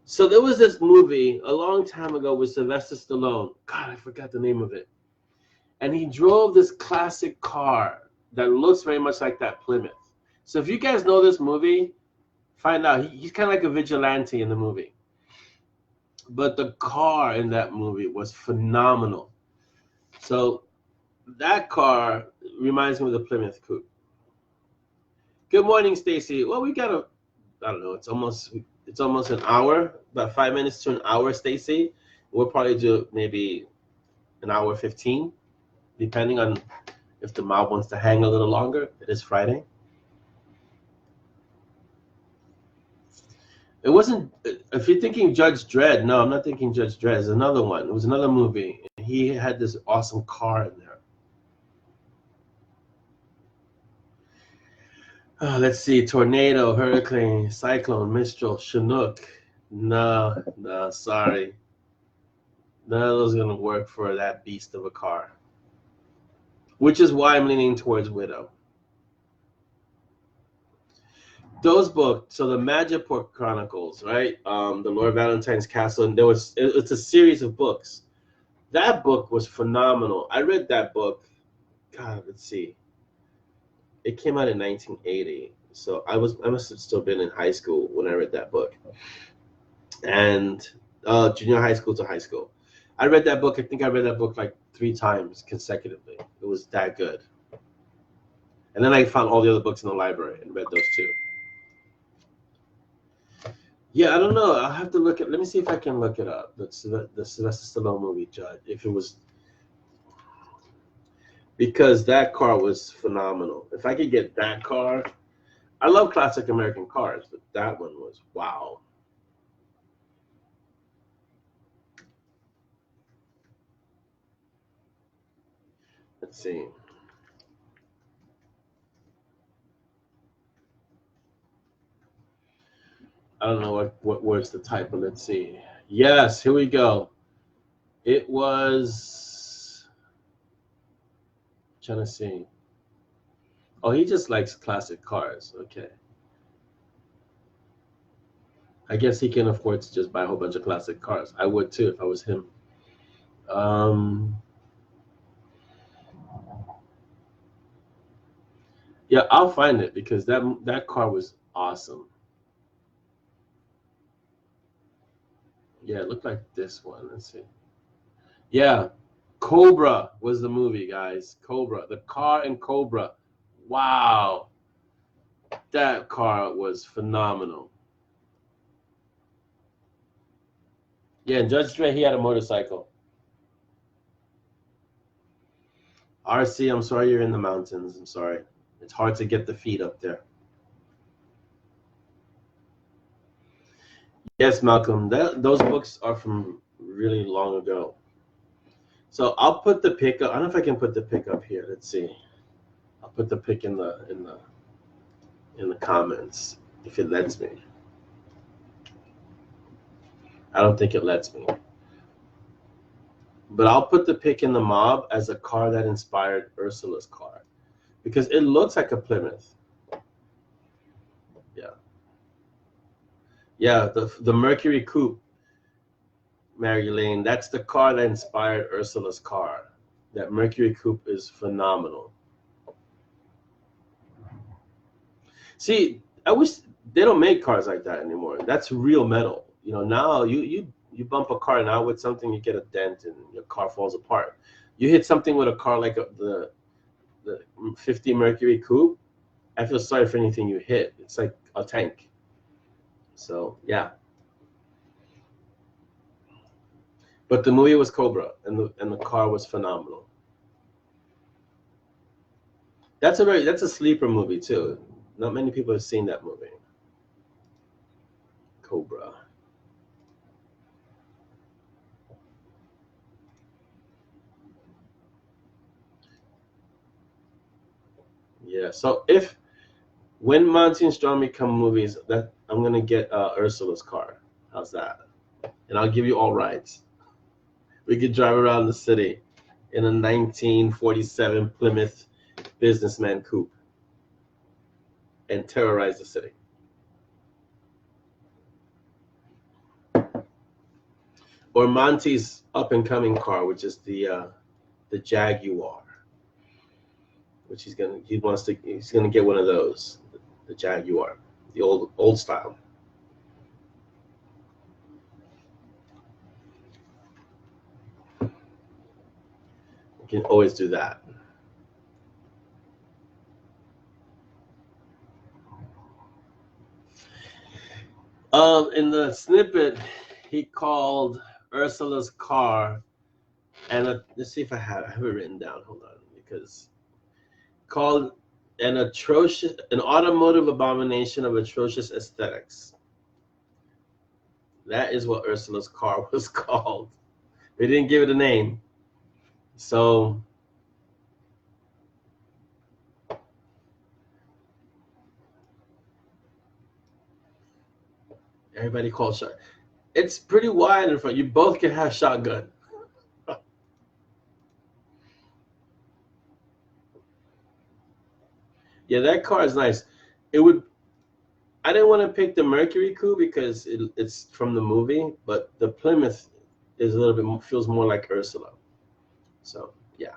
So there was this movie a long time ago with Sylvester Stallone. God, I forgot the name of it. And he drove this classic car that looks very much like that Plymouth. So if you guys know this movie, find out. He's kind of like a vigilante in the movie. But the car in that movie was phenomenal. So that car reminds me of the Plymouth Coupe. Good morning, Stacy. Well, we got I don't know, it's almost an hour, about 5 minutes to an hour, Stacy. We'll probably do maybe an hour 15, depending on if the mob wants to hang a little longer. It is Friday. It wasn't, if you're thinking Judge Dredd, no, I'm not thinking Judge Dredd. It's another one. It was another movie. He had this awesome car in there. Let's see, tornado, hurricane, cyclone, mistral, Chinook. No, sorry. None of those are going to work for that beast of a car. Which is why I'm leaning towards Widow. Those books, so the Majaport Chronicles, right? The Lord Valentine's Castle, and it's a series of books. That book was phenomenal. I read that book. God, let's see. It came out in 1980, so I must have still been in high school when I read that book. And junior high school to high school. I read that book. I think I read that book like 3 times consecutively. It was that good. And then I found all the other books in the library and read those too. Yeah, I don't know. I'll have to look at. Let me see if I can look it up. The Sylvester Stallone movie, Judge. If it was, because that car was phenomenal. If I could get that car, I love classic American cars, but that one was wow. Let's see. I don't know what words to type, but let's see. Yes, here we go. It was, trying to see. Oh, he just likes classic cars. Okay. I guess he can afford to just buy a whole bunch of classic cars. I would too if I was him. Yeah, I'll find it because that car was awesome. Yeah, it looked like this one. Let's see. Yeah, Cobra was the movie, guys. Cobra, the car in Cobra. Wow, that car was phenomenal. Yeah, Judge Dredd, he had a motorcycle. RC, I'm sorry you're in the mountains. I'm sorry. It's hard to get the feet up there. Yes, Malcolm, those books are from really long ago. So I'll put the pick up. I don't know if I can put the pick up here. Let's see. I'll put the pick in the comments if it lets me. I don't think it lets me. But I'll put the pick in the mob as a car that inspired Ursula's car because it looks like a Plymouth. Yeah. Yeah, the Mercury Coupe, Mary Lane, that's the car that inspired Ursula's car. That Mercury Coupe is phenomenal. See, I wish they don't make cars like that anymore. That's real metal. You know, now you bump a car now with something, you get a dent and your car falls apart. You hit something with a car like the 50 Mercury Coupe, I feel sorry for anything you hit. It's like a tank. So yeah. But the movie was Cobra, and the car was phenomenal. That's a sleeper movie too. Not many people have seen that movie. Cobra. Yeah. So when Monty and Strong become movies, that I'm gonna get Ursula's car. How's that? And I'll give you all rides. We could drive around the city in a 1947 Plymouth businessman coupe and terrorize the city. Or Monty's up and coming car, which is the Jaguar, which he's gonna get one of those, the Jaguar, the old style. You can always do that. In the snippet, he called Ursula's car, and let's see if I have it written down. Hold on, because called an automotive abomination of atrocious aesthetics. That is what Ursula's car was called. They didn't give it a name, so everybody called shot. It's pretty wide in front. You both can have shotgun. Yeah, that car is nice. I didn't want to pick the Mercury Coupe because it's from the movie, but the Plymouth is a little bit feels more like Ursula. So yeah.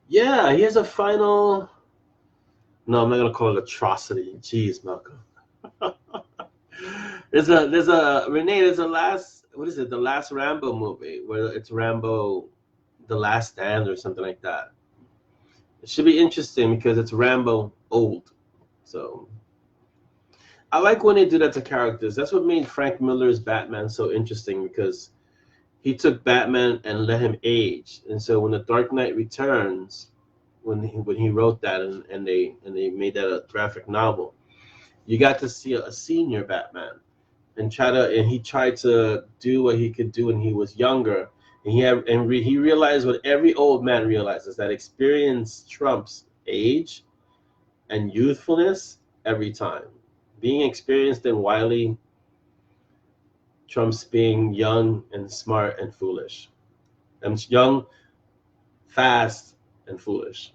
Yeah, here's a final. No, I'm not gonna call it atrocity. Jeez, Malcolm. there's a Renee. There's a last. What is it? The last Rambo movie where it's Rambo, The Last Stand or something like that. It should be interesting because it's Rambo old. So I like when they do that to characters. That's what made Frank Miller's Batman so interesting because he took Batman and let him age. And so when The Dark Knight Returns, when he wrote that and they made that a graphic novel, you got to see a senior Batman and he tried to do what he could do when he was younger. And he realized what every old man realizes, that experience trumps age. and youthfulness every time. Being experienced and wily trumps being young and smart and foolish. And young, fast, and foolish.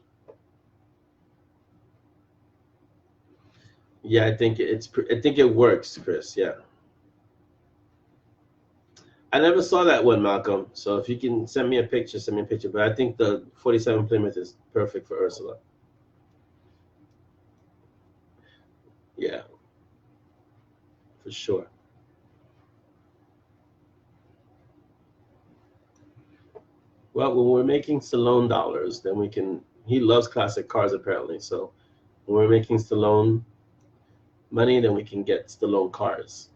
Yeah, I think it works, Chris. Yeah. I never saw that one, Malcolm. So if you can send me a picture, send me a picture. But I think the 47 Plymouth is perfect for Ursula. Yeah, for sure. Well, when we're making Stallone dollars, then we can. He loves classic cars apparently. So when we're making Stallone money, then we can get Stallone cars.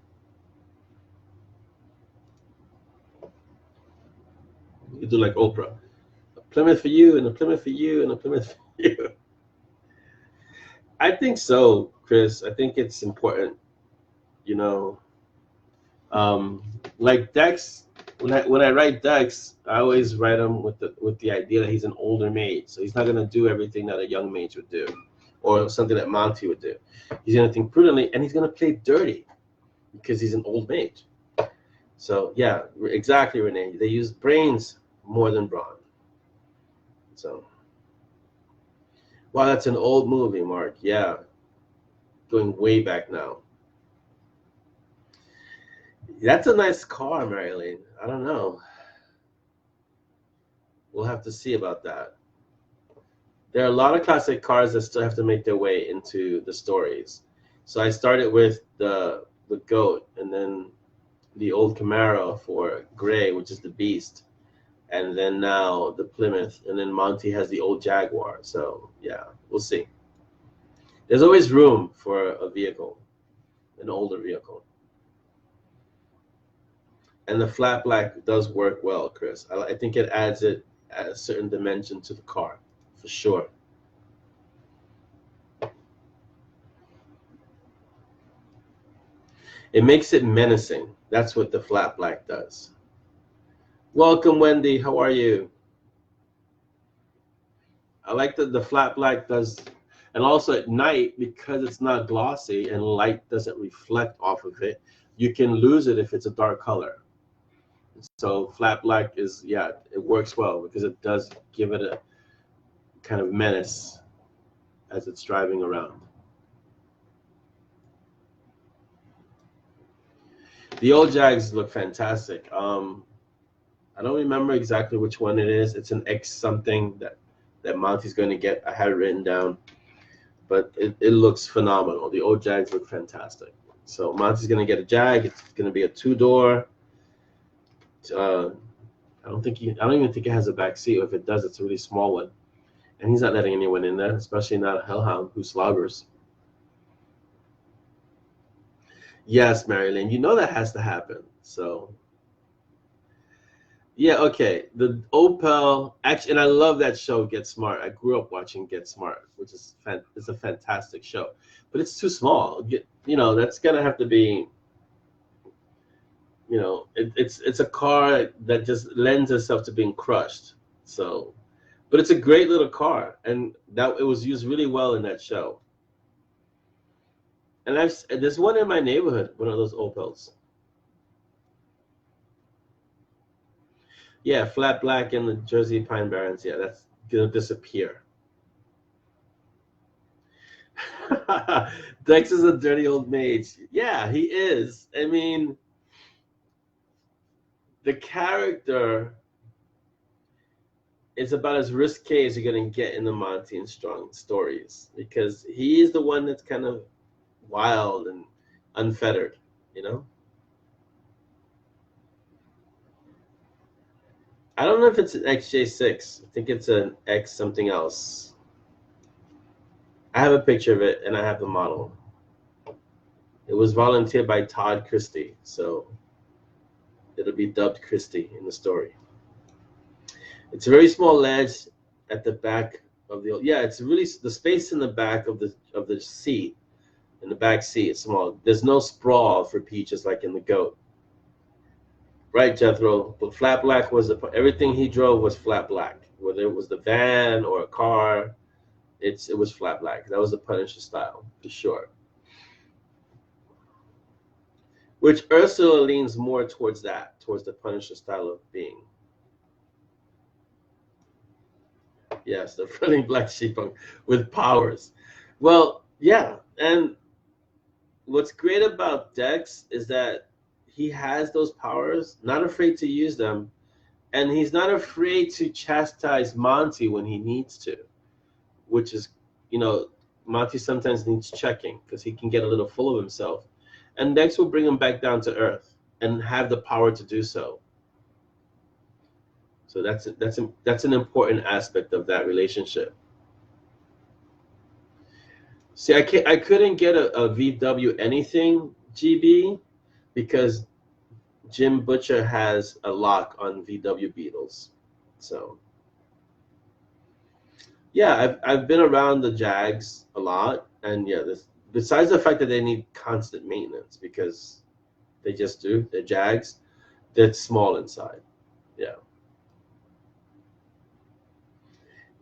You do like Oprah. A Plymouth for you, and a Plymouth for you, and a Plymouth for you. I think so, Chris. I think it's important, you know. Like Dex, when I write Dex, I always write him with the idea that he's an older mage, so he's not gonna do everything that a young mage would do, or something that Monty would do. He's gonna think prudently, and he's gonna play dirty because he's an old mage. So yeah, exactly, Renee. They use brains more than brawn. So, wow, that's an old movie, Mark. Yeah, going way back now. That's a nice car, Marilyn. I don't know. We'll have to see about that. There are a lot of classic cars that still have to make their way into the stories. So I started with the goat, and then the old Camaro for Gray, which is the Beast, and then now the Plymouth, and then Monty has the old Jaguar. So yeah, we'll see. There's always room for a vehicle, an older vehicle. And the flat black does work well, Chris. I think it adds a certain dimension to the car, for sure. It makes it menacing. That's what the flat black does. Welcome, Wendy. How are you? I like that the flat black does, and also at night, because it's not glossy and light doesn't reflect off of it, you can lose it if it's a dark color. So flat black is, yeah, it works well because it does give it a kind of menace as it's driving around. The old Jags look fantastic. I don't remember exactly which one it is. It's an X something that Monty's going to get. I had it written down, but it looks phenomenal. The old Jags look fantastic. So Monty's going to get a Jag. It's going to be a two-door. I don't even think it has a back seat. Or if it does, it's a really small one. And he's not letting anyone in there, especially not a hellhound who slobbers. Yes, Marilyn, you know that has to happen. So, yeah, okay. The Opel, actually, and I love that show, Get Smart. I grew up watching Get Smart, which is it's a fantastic show. But it's too small. That's gonna have to be. It's a car that just lends itself to being crushed. So, but it's a great little car, and that it was used really well in that show. And there's one in my neighborhood, one of those Opels. Yeah, flat black and the Jersey Pine Barrens. Yeah, that's gonna disappear. Dex is a dirty old mage. Yeah, he is. I mean, the character is about as risque as you're gonna get in the Monty and Strong stories, because he is the one that's kind of wild and unfettered, you know? I don't know if it's an XJ6. I think it's an X something else. I have a picture of it, and I have the model. It was volunteered by Todd Christie, so it'll be dubbed Christie in the story. It's a very small ledge at the back of the. Yeah, it's really the space in the back of the seat. In the back seat, it's small. There's no sprawl for Peaches like in the Goat. Right, Jethro. But flat black was everything he drove was flat black. Whether it was the van or a car, it was flat black. That was the Punisher style for sure. Which Ursula leans more towards that, towards the Punisher style of being. Yes, the friendly black sheep with powers. Well, yeah, and what's great about Dex is that he has those powers, not afraid to use them, and he's not afraid to chastise Monty when he needs to, which is, Monty sometimes needs checking because he can get a little full of himself, and Dex will bring him back down to earth and have the power to do so. So that's an important aspect of that relationship. See, I couldn't get a VW anything GB because Jim Butcher has a lock on VW Beetles. So yeah, I've been around the Jags a lot, and yeah, besides the fact that they need constant maintenance because they just do, they're Jags, they're small inside. Yeah.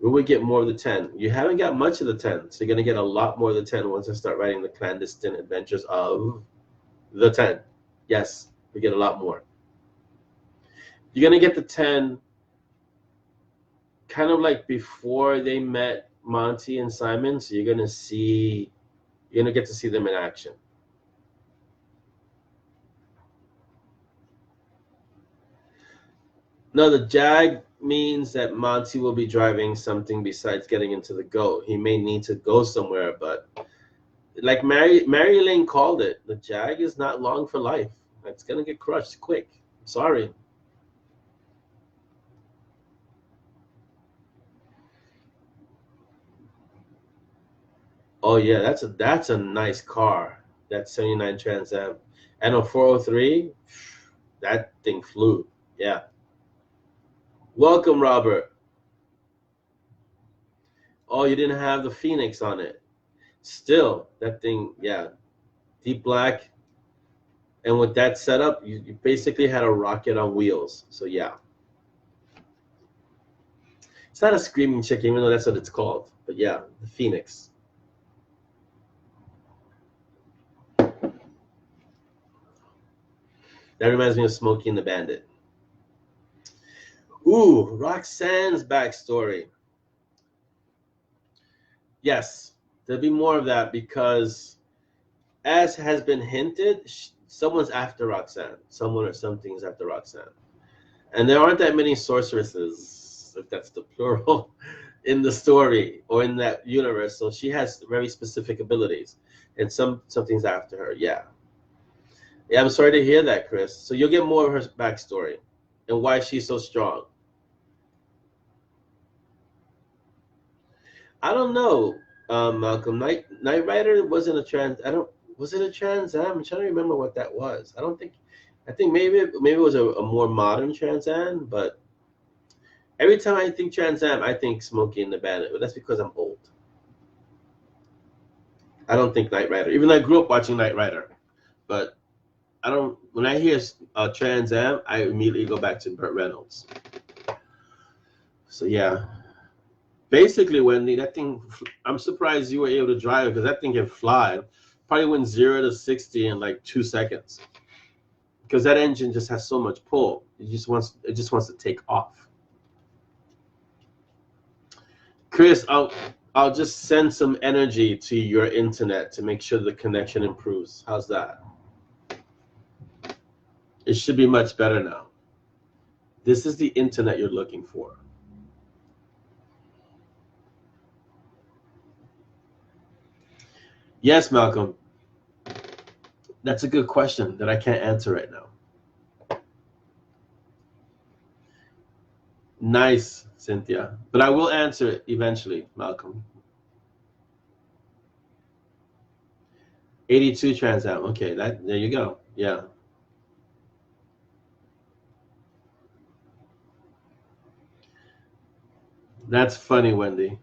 We would get more of the 10. You haven't got much of the 10, so you're going to get a lot more of the 10 once I start writing the clandestine adventures of the 10. Yes, we get a lot more. You're going to get the 10 kind of like before they met Monty and Simon, so you're going to get to see them in action. No, the Jag means that Monty will be driving something besides getting into the GOAT. He may need to go somewhere, but like Mary Elaine called it, the Jag is not long for life. It's going to get crushed quick. Sorry. Oh yeah, that's a nice car. That 79 Trans Am. And a 403, that thing flew. Yeah. Welcome, Robert. Oh, you didn't have the Phoenix on it. Still, that thing, yeah, deep black. And with that setup, you basically had a rocket on wheels. So yeah. It's not a screaming chick, even though that's what it's called. But yeah, the Phoenix. That reminds me of Smokey and the Bandit. Ooh, Roxanne's backstory. Yes, there'll be more of that because, as has been hinted, someone's after Roxanne. Someone or something's after Roxanne. And there aren't that many sorceresses, if that's the plural, in the story or in that universe. So she has very specific abilities, and something's after her. Yeah. Yeah, I'm sorry to hear that, Chris. So you'll get more of her backstory and why she's so strong. I don't know, Malcolm. Knight Rider wasn't a trans. Was it a Trans Am? I'm trying to remember what that was. I think maybe it was a more modern Trans Am, but every time I think Trans Am, I think Smokey and the Bandit. But that's because I'm old. I don't think Knight Rider. Even though I grew up watching Knight Rider, but I don't. When I hear Trans Am, I immediately go back to Burt Reynolds. So yeah. Basically, Wendy, that thing, I'm surprised you were able to drive it because that thing can fly. Probably went 0 to 60 in like 2 seconds. Because that engine just has so much pull. It just wants to take off. Chris, I'll just send some energy to your internet to make sure the connection improves. How's that? It should be much better now. This is the internet you're looking for. Yes, Malcolm. That's a good question that I can't answer right now. Nice, Cynthia. But I will answer it eventually, Malcolm. 82 Trans Am. Okay, there you go. Yeah. That's funny, Wendy.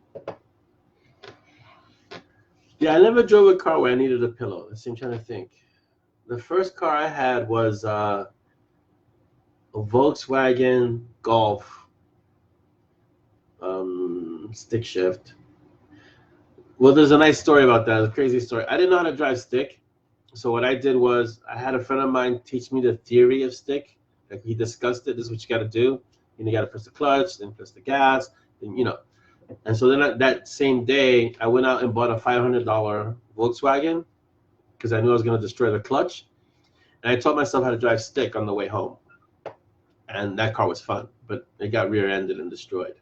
Yeah, I never drove a car where I needed a pillow. I'm trying to think. The first car I had was a Volkswagen Golf stick shift. Well, there's a nice story about that. A crazy story. I didn't know how to drive stick. So what I did was I had a friend of mine teach me the theory of stick. Like he discussed it. This is what you got to do. You got to press the clutch, then press the gas, and And so then that same day, I went out and bought a $500 Volkswagen because I knew I was going to destroy the clutch. And I taught myself how to drive stick on the way home. And that car was fun, but it got rear-ended and destroyed.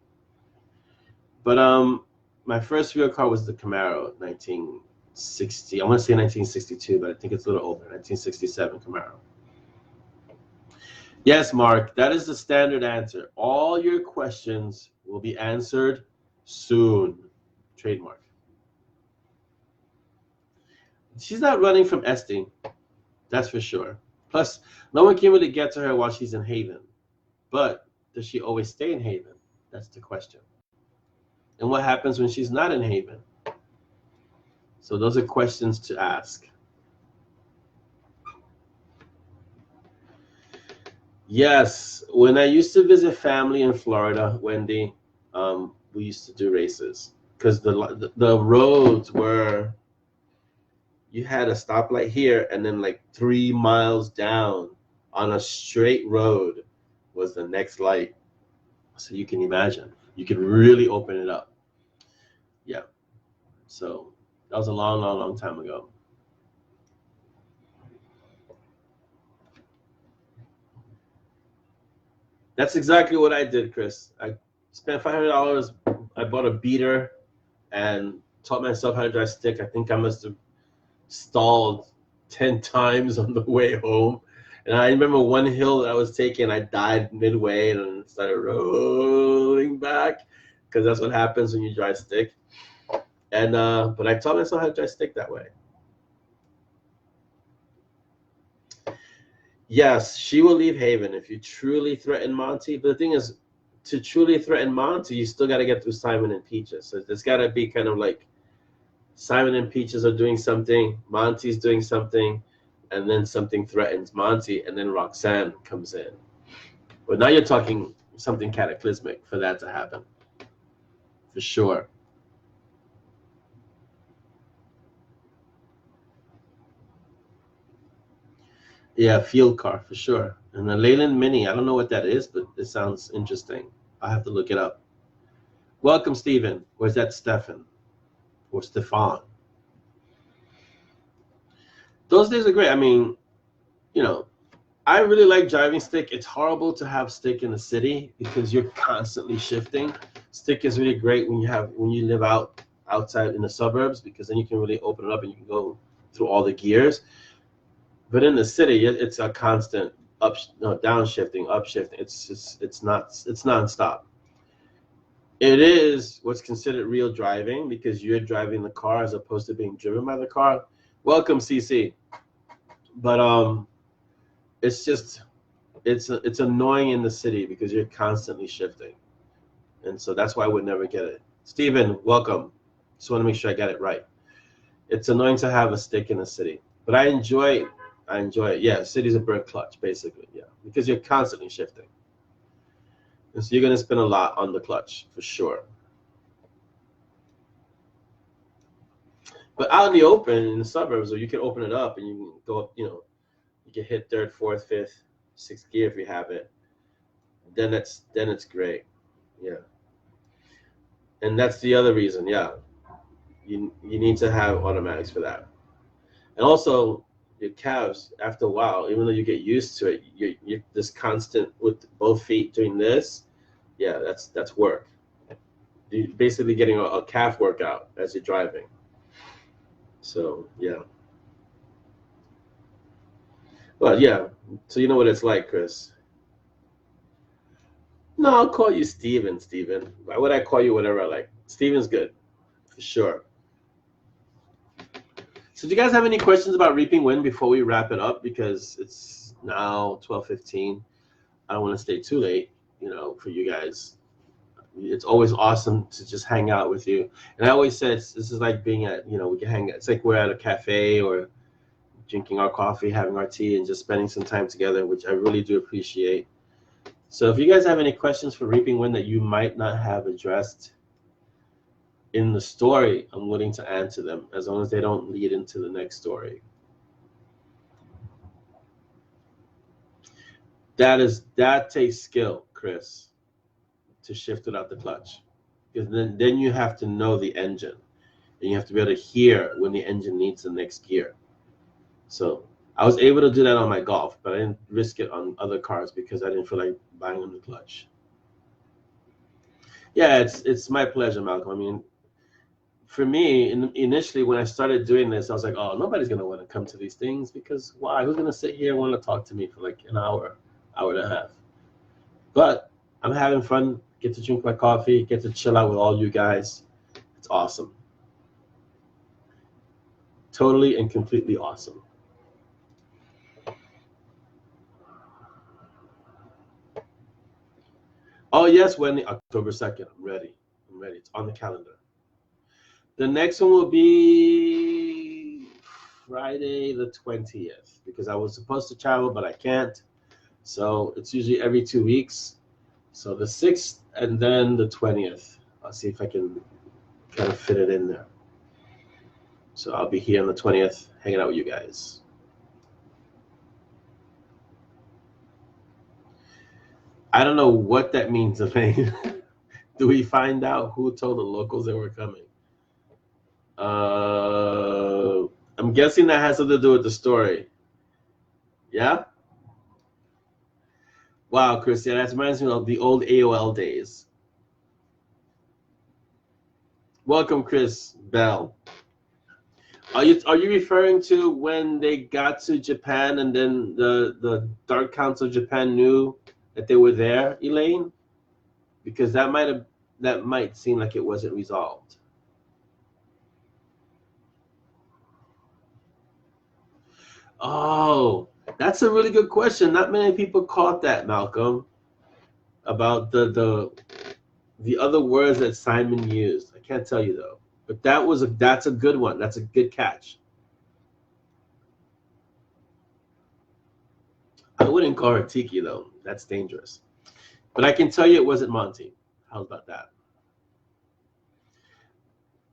But my first real car was the Camaro, 1960. I want to say 1962, but I think it's a little older, 1967 Camaro. Yes, Mark, that is the standard answer. All your questions will be answered soon. Trademark. She's not running from Esting, that's for sure. Plus, no one can really get to her while she's in Haven. But does she always stay in Haven? That's the question. And what happens when she's not in Haven? So those are questions to ask. Yes, when I used to visit family in Florida, Wendy, we used to do races because the roads were, you had a stoplight here and then like 3 miles down on a straight road was the next light. So you can imagine, you could really open it up. Yeah, so that was a long, long, long time ago. That's exactly what I did, Chris. I spent $500. I bought a beater and taught myself how to drive stick. I think I must have stalled 10 times on the way home. And I remember one hill that I was taking, I died midway and started rolling back because that's what happens when you drive stick. And but I taught myself how to drive stick that way. Yes, she will leave Haven if you truly threaten Monty. But the thing is, to truly threaten Monty, you still got to get through Simon and Peaches. So there's got to be kind of like Simon and Peaches are doing something, Monty's doing something, and then something threatens Monty, and then Roxanne comes in. But now you're talking something cataclysmic for that to happen, for sure. Yeah, field car, for sure. And the Leyland Mini, I don't know what that is, but it sounds interesting. I have to look it up. Welcome, Stephen. Or is that Stefan? Or Stefan? Those days are great. I mean, I really like driving stick. It's horrible to have stick in the city because you're constantly shifting. Stick is really great when you live outside in the suburbs because then you can really open it up and you can go through all the gears. But in the city, it's a constant downshifting, upshifting. It's nonstop. It is what's considered real driving because you're driving the car as opposed to being driven by the car. Welcome, CC. But it's annoying in the city because you're constantly shifting, and so that's why I would never get it. Steven, welcome. Just want to make sure I got it right. It's annoying to have a stick in the city, but I enjoy it. Yeah, city's a burnt clutch, basically. Yeah, because you're constantly shifting, and so you're gonna spend a lot on the clutch for sure. But out in the open, in the suburbs, or you can open it up and you can go up. You can hit third, fourth, fifth, sixth gear if you have it. Then it's great. Yeah, and that's the other reason. Yeah, you need to have automatics for that, and also your calves, after a while, even though you get used to it, you're this constant with both feet doing this. Yeah, that's work. You're basically getting a calf workout as you're driving. So yeah. Well, yeah. So you know what it's like, Chris. No, I'll call you Steven. Steven. Why would I call you whatever I like? Steven's good, for sure. So do you guys have any questions about Reaping Wind before we wrap it up? Because it's now 12:15. I don't want to stay too late, for you guys. It's always awesome to just hang out with you. And I always say this is like being at, we can hang. It's like we're at a cafe or drinking our coffee, having our tea, and just spending some time together, which I really do appreciate. So if you guys have any questions for Reaping Wind that you might not have addressed in the story, I'm willing to answer them as long as they don't lead into the next story. That takes skill, Chris, to shift without the clutch. Because then you have to know the engine, and you have to be able to hear when the engine needs the next gear. So I was able to do that on my Golf, but I didn't risk it on other cars because I didn't feel like buying them the clutch. Yeah, it's my pleasure, Malcolm. I mean, for me, initially when I started doing this, I was like, oh, nobody's gonna want to come to these things because why? Who's gonna sit here and want to talk to me for like an hour and a half? But I'm having fun. Get to drink my coffee. Get to chill out with all you guys. It's awesome. Totally and completely awesome. Oh yes, Wendy, October 2nd. I'm ready. It's on the calendar. The next one will be Friday the 20th because I was supposed to travel, but I can't. So it's usually every 2 weeks. So the 6th and then the 20th. I'll see if I can try to fit it in there. So I'll be here on the 20th hanging out with you guys. I don't know what that means, Elaine. Do we find out who told the locals they were coming? I'm guessing that has something to do with the story. Yeah? Wow, Chris, yeah, that reminds me of the old AOL days. Welcome, Chris Bell. Are you referring to when they got to Japan and then the Dark Council of Japan knew that they were there, Elaine? Because that might seem like it wasn't resolved. Oh, that's a really good question. Not many people caught that, Malcolm, about the other words that Simon used. I can't tell you though, but that's a good one. That's a good catch. I wouldn't call her Tiki though. That's dangerous. But I can tell you it wasn't Monty. How about that?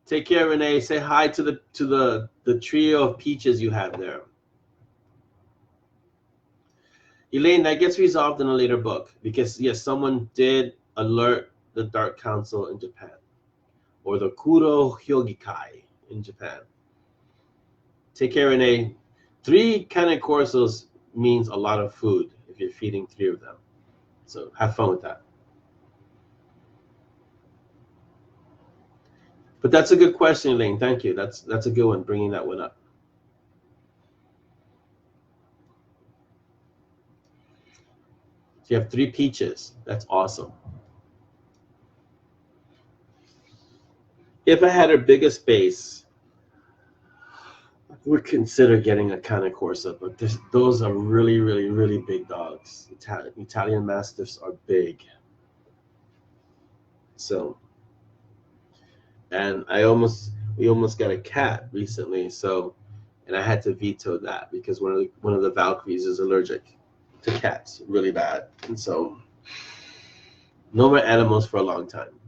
Take care, Renee. Say hi to the trio of peaches you have there. Elaine, that gets resolved in a later book because yes, someone did alert the Dark Council in Japan, or the Kuro Hyogikai in Japan. Take care, Renee. 3 Canon Corsos means a lot of food if you're feeding 3 of them. So have fun with that. But that's a good question, Elaine. Thank you. That's a good one, bringing that one up. So you have 3 peaches. That's awesome. If I had a bigger space, I would consider getting a Cane Corso, but those are really, really, really big dogs. Italian Mastiffs are big. So, and we almost got a cat recently, so, and I had to veto that because one of the Valkyries is allergic to cats really bad, and so no more animals for a long time.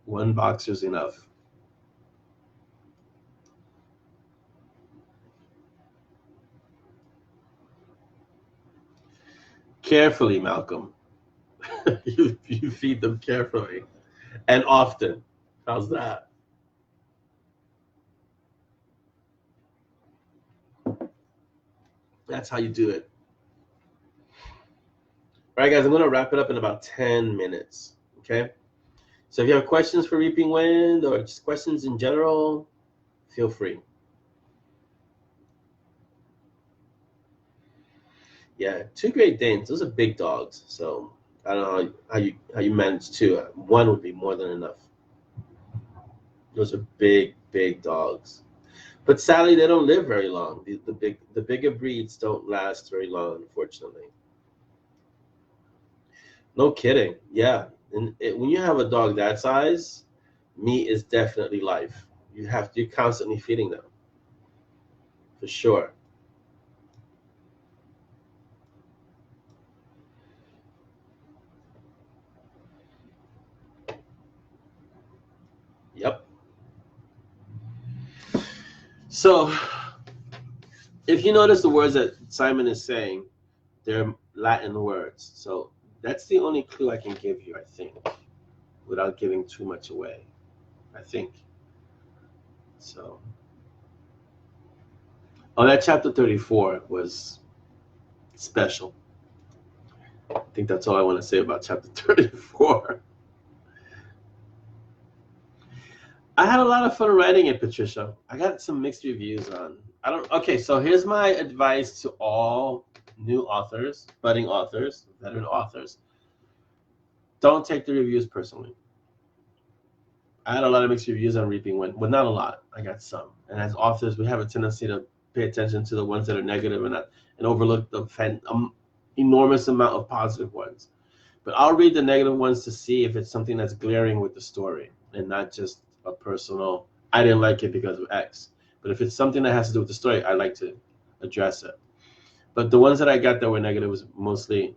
1 boxer's enough. Carefully, Malcolm. you feed them carefully and often. How's that? That's how you do it. All right, guys, I'm going to wrap it up in about 10 minutes. Okay? So if you have questions for Reaping Wind or just questions in general, feel free. Yeah, 2 Great Danes. Those are big dogs. So I don't know how you manage 2. 1 would be more than enough. Those are big, big dogs. But sadly, they don't live very long. The bigger breeds don't last very long, unfortunately. No kidding. Yeah. And when you have a dog that size, meat is definitely life. You're constantly feeding them. For sure. So if you notice the words that Simon is saying, they're Latin words. So that's the only clue I can give you, I think, without giving too much away, I think. So, oh, that chapter 34 was special. I think that's all I want to say about chapter 34. I had a lot of fun writing it, Patricia. I got some mixed reviews on. Okay, so here's my advice to all new authors, budding authors, veteran authors. Don't take the reviews personally. I had a lot of mixed reviews on Reaping Wind. Well, not a lot. I got some. And as authors, we have a tendency to pay attention to the ones that are negative and overlook the enormous amount of positive ones. But I'll read the negative ones to see if it's something that's glaring with the story and not just a personal, I didn't like it because of X. But if it's something that has to do with the story, I like to address it. But the ones that I got that were negative was mostly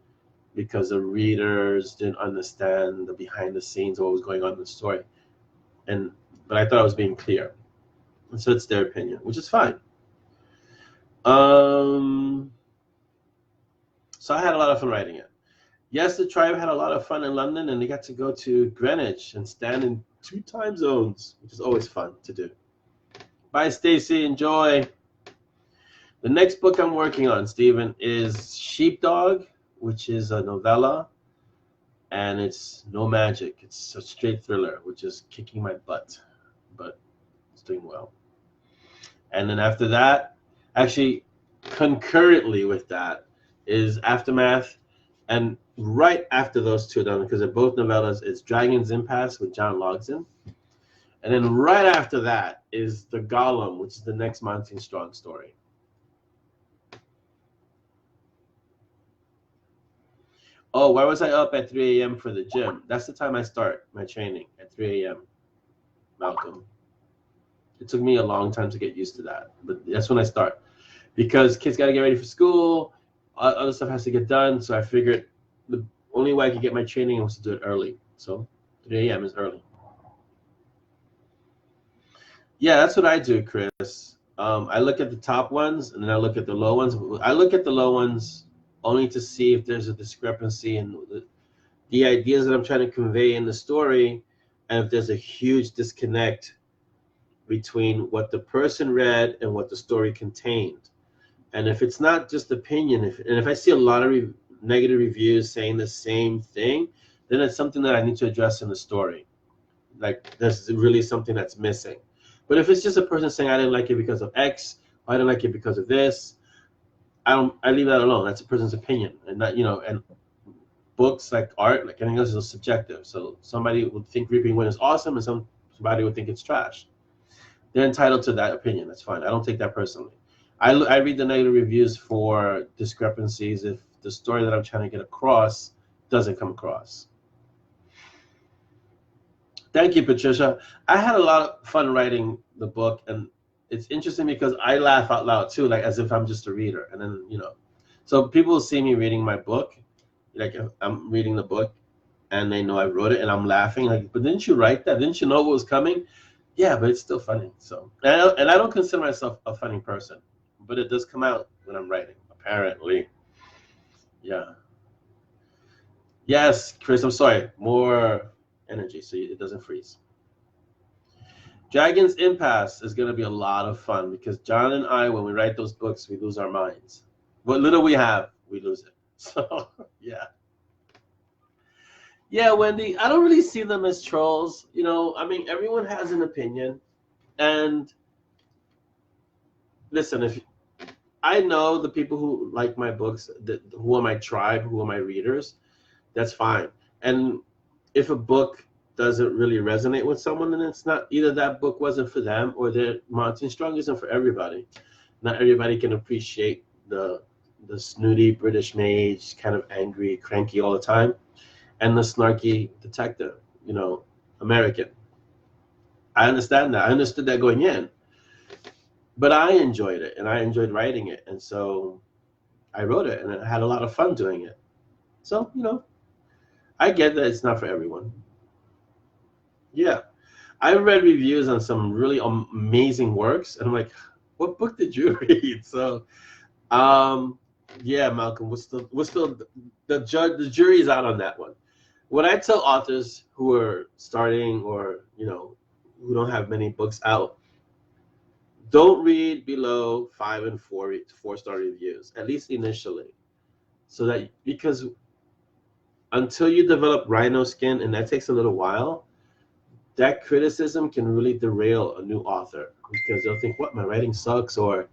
because the readers didn't understand the behind the scenes of what was going on in the story. But I thought I was being clear. And so it's their opinion, which is fine. So I had a lot of fun writing it. Yes, the tribe had a lot of fun in London, and they got to go to Greenwich and stand in 2 time zones, which is always fun to do. Bye, Stacy. Enjoy. The next book I'm working on, Stephen, is Sheepdog, which is a novella, and it's no magic. It's a straight thriller, which is kicking my butt, but it's doing well. And then after that, actually concurrently with that, is Aftermath. And right after those two are done, because they're both novellas, it's Dragon's Impasse with John Logson. And then right after that is The Golem, which is the next Monty Strong story. Oh, why was I up at 3 a.m. for the gym? That's the time I start my training, at 3 a.m., Malcolm. It took me a long time to get used to that, but that's when I start. Because kids got to get ready for school, other stuff has to get done, so I figured the only way I could get my training was to do it early. So 3 a.m. is early. Yeah, that's what I do, Chris. I look at the top ones, and then I look at the low ones. I look at the low ones only to see if there's a discrepancy in the ideas that I'm trying to convey in the story, and if there's a huge disconnect between what the person read and what the story contained. And if it's not just opinion, if I see a lot of negative reviews saying the same thing, then it's something that I need to address in the story. Like, there's really something that's missing. But if it's just a person saying, I didn't like it because of X, or I didn't like it because of this, I leave that alone. That's a person's opinion. And that, and books, like art, like anything else, is subjective. So somebody would think Reaping Wind is awesome, and somebody would think it's trash. They're entitled to that opinion. That's fine. I don't take that personally. I read the negative reviews for discrepancies if the story that I'm trying to get across doesn't come across. Thank you, Patricia. I had a lot of fun writing the book, and it's interesting because I laugh out loud too, like as if I'm just a reader. And then, so people see me reading my book, like I'm reading the book, and they know I wrote it, and I'm laughing, like, but didn't you write that? Didn't you know what was coming? Yeah, but it's still funny. So, and I don't consider myself a funny person, but it does come out when I'm writing, apparently. Yeah. Yes, Chris, I'm sorry. More energy so it doesn't freeze. Dragon's Impasse is going to be a lot of fun because John and I, when we write those books, we lose our minds. What little we have, we lose it. So, yeah. Yeah, Wendy, I don't really see them as trolls. I mean, everyone has an opinion. And listen, if I know the people who like my books, who are my tribe, who are my readers, that's fine. And if a book doesn't really resonate with someone, then it's not, either that book wasn't for them or that Monty Strong isn't for everybody. Not everybody can appreciate the snooty British mage, kind of angry, cranky all the time, and the snarky detective, American. I understand that. I understood that going in. But I enjoyed it, and I enjoyed writing it, and so I wrote it, and I had a lot of fun doing it. So, I get that it's not for everyone. Yeah. I read reviews on some really amazing works, and I'm like, what book did you read? So, um, yeah, Malcolm, we're still the jury is out on that one. What I tell authors who are starting or who don't have many books out, don't read below 5 and 4 star reviews, at least initially, so that because until you develop rhino skin, and that takes a little while, that criticism can really derail a new author because they'll think, "What, my writing sucks," or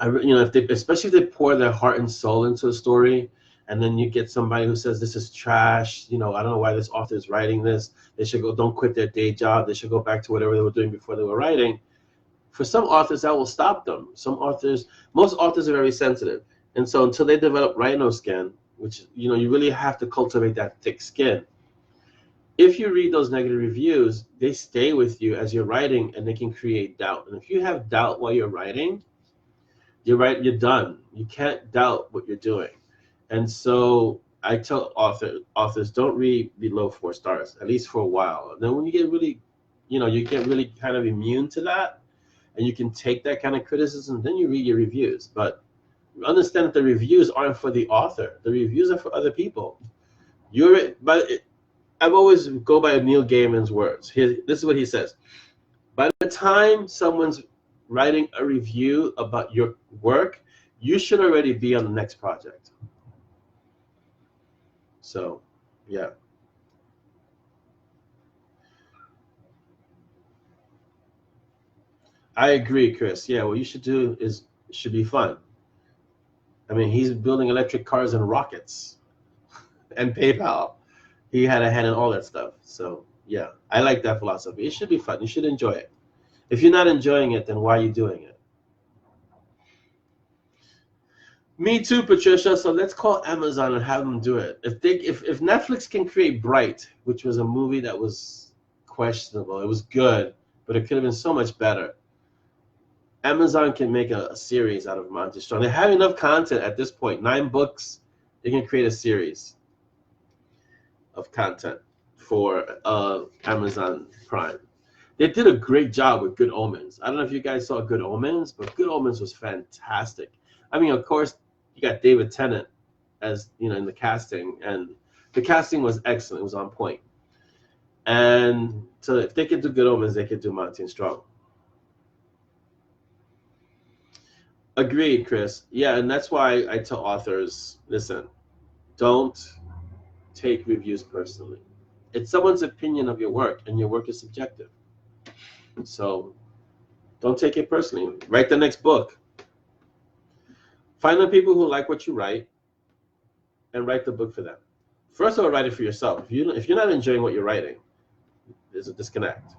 if they, especially if they pour their heart and soul into a story, and then you get somebody who says this is trash. I don't know why this author is writing this. They should go. Don't quit their day job. They should go back to whatever they were doing before they were writing. For some authors, that will stop them. Most authors are very sensitive, and so until they develop rhino skin, which you really have to cultivate that thick skin. If you read those negative reviews, they stay with you as you're writing, and they can create doubt. And if you have doubt while you're writing, you're done. You can't doubt what you're doing. And so I tell authors, don't read below 4 stars, at least for a while. And then when you get really, you get really kind of immune to that, and you can take that kind of criticism, then you read your reviews. But understand that the reviews aren't for the author. The reviews are for other people. I've always go by Neil Gaiman's words. This is what he says. By the time someone's writing a review about your work, you should already be on the next project. So, yeah. I agree, Chris. Yeah, what you should do should be fun. I mean, he's building electric cars and rockets and PayPal. He had a hand in all that stuff. So, yeah, I like that philosophy. It should be fun. You should enjoy it. If you're not enjoying it, then why are you doing it? Me too, Patricia. So let's call Amazon and have them do it. If Netflix can create Bright, which was a movie that was questionable, it was good, but it could have been so much better. Amazon can make a series out of Monty Strong. They have enough content at this point. 9 books. They can create a series of content for Amazon Prime. They did a great job with Good Omens. I don't know if you guys saw Good Omens, but Good Omens was fantastic. I mean, of course, you got David Tennant as in the casting, and the casting was excellent. It was on point. And so if they could do Good Omens, they could do Monty and Strong. Agreed, Chris. Yeah, and that's why I tell authors, listen, don't take reviews personally. It's someone's opinion of your work, and your work is subjective. So don't take it personally. Write the next book. Find the people who like what you write and write the book for them. First of all, write it for yourself. If you're not enjoying what you're writing, there's a disconnect.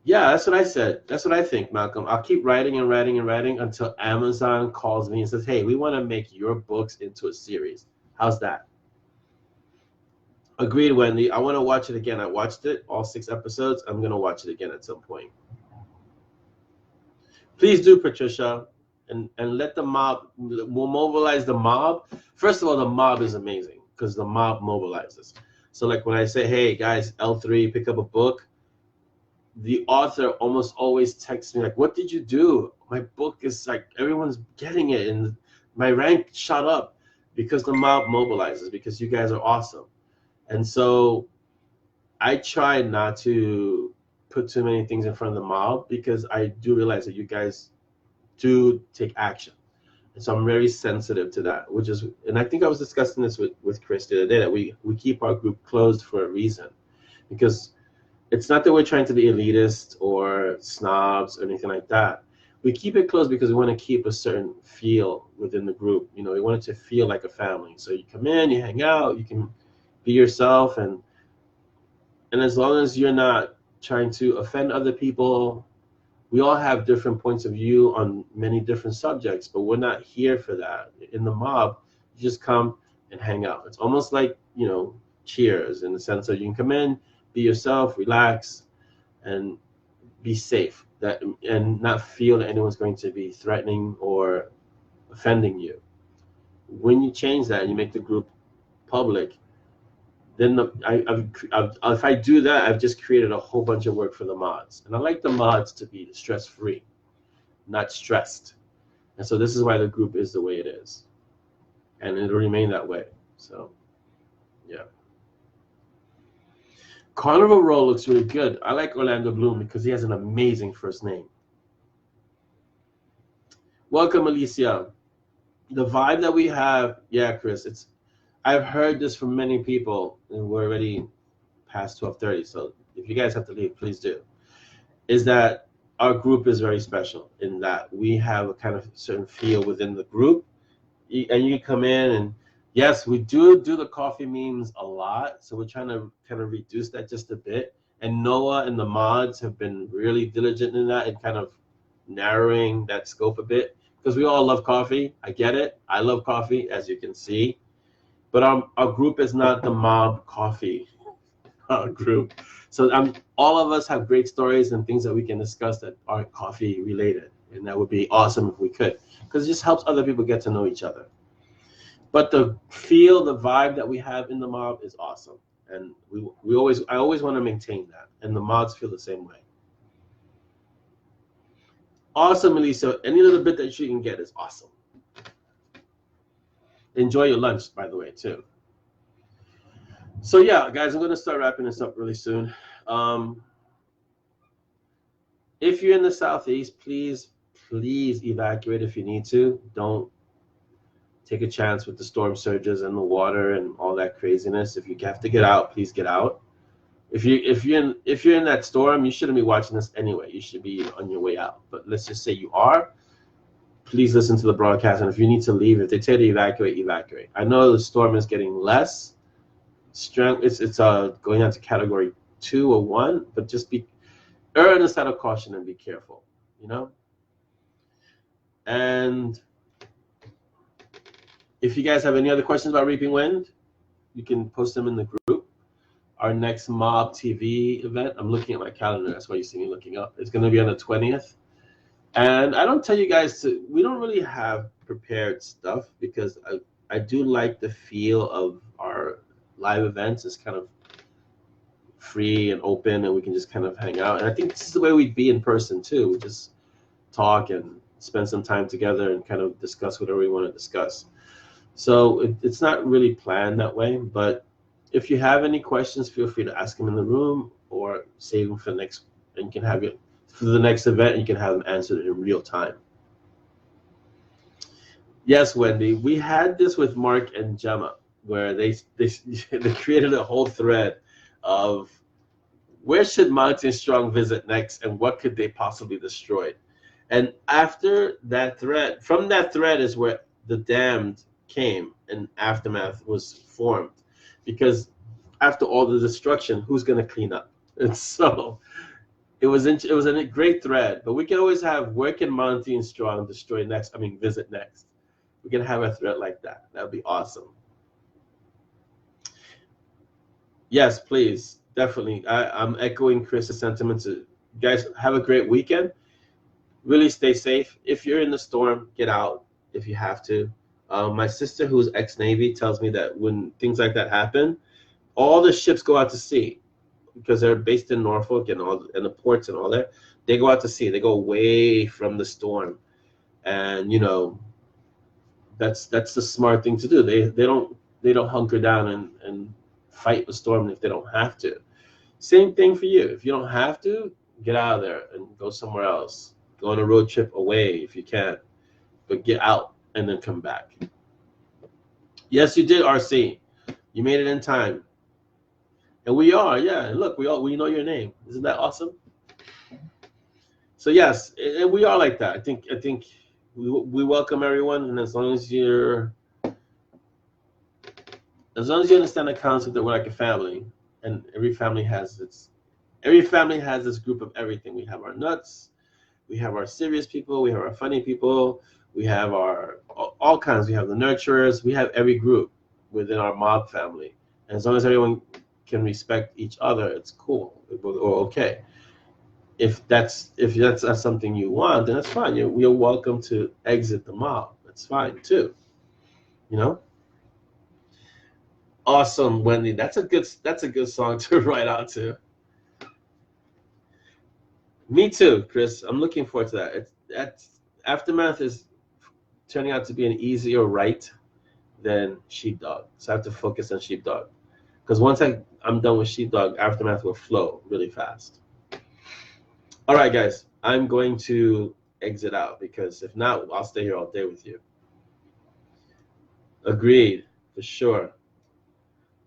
Yeah, that's what I said. That's what I think, Malcolm. I'll keep writing and writing and writing until Amazon calls me and says, hey, we want to make your books into a series. How's that? Agreed, Wendy. I want to watch it again. I watched it, all 6 episodes. I'm going to watch it again at some point. Please do, Patricia, and let the mob, we'll mobilize the mob. First of all, the mob is amazing because the mob mobilizes. So like when I say, hey, guys, L3, pick up a book, the author almost always texts me like, what did you do? My book is like, everyone's getting it, and my rank shot up because the mob mobilizes, because you guys are awesome. And so I try not to put too many things in front of the mob, because I do realize that you guys do take action. And so I'm very sensitive to that, and I think I was discussing this with Chris the other day, that we keep our group closed for a reason, because it's not that we're trying to be elitist or snobs or anything like that. We keep it closed because we want to keep a certain feel within the group. We want it to feel like a family. So you come in, you hang out, you can be yourself, and as long as you're not trying to offend other people, we all have different points of view on many different subjects, but we're not here for that. In the mob, you just come and hang out. It's almost like, Cheers, in the sense that you can come in, be yourself, relax, and be safe, and not feel that anyone's going to be threatening or offending you. When you change that and you make the group public, then if I do that, I've just created a whole bunch of work for the mods. And I like the mods to be stress-free, not stressed. And so this is why the group is the way it is. And it'll remain that way. So, yeah. Carnival Roll looks really good. I like Orlando Bloom because he has an amazing first name. Welcome, Alicia. The vibe that we have, yeah, Chris, I've heard this from many people, and we're already past 12:30, so if you guys have to leave, please do, is that our group is very special in that we have a kind of certain feel within the group, and you come in, and yes, we do the coffee memes a lot, so we're trying to kind of reduce that just a bit, and Noah and the mods have been really diligent in that and kind of narrowing that scope a bit, because we all love coffee. I get it. I love coffee, as you can see. But our group is not the mob coffee group. So all of us have great stories and things that we can discuss that are coffee related. And that would be awesome if we could, because it just helps other people get to know each other. But the feel, the vibe that we have in the mob is awesome. And I always want to maintain that. And the mods feel the same way. Awesome, Elisa. Any little bit that you can get is awesome. Enjoy your lunch, by the way, too. So yeah, guys, I'm going to start wrapping this up really soon. If you're in the Southeast, please evacuate if you need to. Don't take a chance with the storm surges and the water and all that craziness. If you have to get out, please get out. If you're in that storm, you shouldn't be watching this anyway. You should be on your way out. But let's just say you are. Please listen to the broadcast, and if you need to leave, if they tell you to evacuate, evacuate. I know the storm is getting less strength. It's going down to category 2 or 1, but just err on the side of caution and be careful, you know. And if you guys have any other questions about Reaping Wind, you can post them in the group. Our next Mob TV event, I'm looking at my calendar. That's why you see me looking up. It's going to be on the 20th. And I don't tell you guys we don't really have prepared stuff because I do like the feel of our live events. It's kind of free and open, and we can just kind of hang out. And I think this is the way we'd be in person too. We just talk and spend some time together and kind of discuss whatever we want to discuss. So it's not really planned that way, but if you have any questions, feel free to ask them in the room or save them for the next, and you can have it for the next event, you can have them answered in real time. Yes, Wendy, we had this with Mark and Gemma, where they created a whole thread of where should Monty and Strong visit next, and what could they possibly destroy. And after that thread, from that thread is where the Damned came and Aftermath was formed, because after all the destruction, who's going to clean up? And so it was a great thread, but we can always have where can Monty and Strong visit next. We can have a thread like that. That would be awesome. Yes, please, definitely. I'm echoing Chris's sentiments. You guys have a great weekend. Really stay safe. If you're in the storm, get out if you have to. My sister, who's ex-Navy, tells me that when things like that happen, all the ships go out to sea, because they're based in Norfolk and the ports and all that. They go out to sea. They go away from the storm, and that's the smart thing to do. They don't hunker down and fight the storm if they don't have to. Same thing for you. If you don't have to, get out of there and go somewhere else. Go on a road trip away if you can, but get out and then come back. Yes, you did, RC. You made it in time. And we are, yeah. Look, we know your name. Isn't that awesome? So yes, and we are like that. I think we welcome everyone, and as long as you understand the concept that we're like a family, and every family has this group of everything. We have our nuts, we have our serious people, we have our funny people, we have our all kinds. We have the nurturers. We have every group within our mob family, and as long as everyone can respect each other, it's cool or okay. If that's not something you want, then that's fine. You're welcome to exit the mob. That's fine too. Awesome, Wendy. That's a good song to write out to. Me too, Chris. I'm looking forward to that. Aftermath is turning out to be an easier write than Sheepdog. So I have to focus on Sheepdog. Because once I'm done with Sheepdog, Aftermath will flow really fast. All right, guys. I'm going to exit out because if not, I'll stay here all day with you. Agreed, for sure.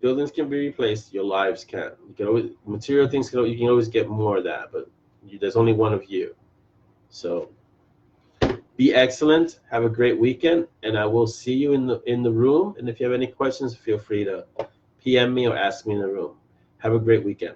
Buildings can be replaced. Your lives can't. You can always material things you can always get more of that, but there's only one of you. So be excellent. Have a great weekend, and I will see you in the room. And if you have any questions, feel free to PM me or ask me in the room. Have a great weekend.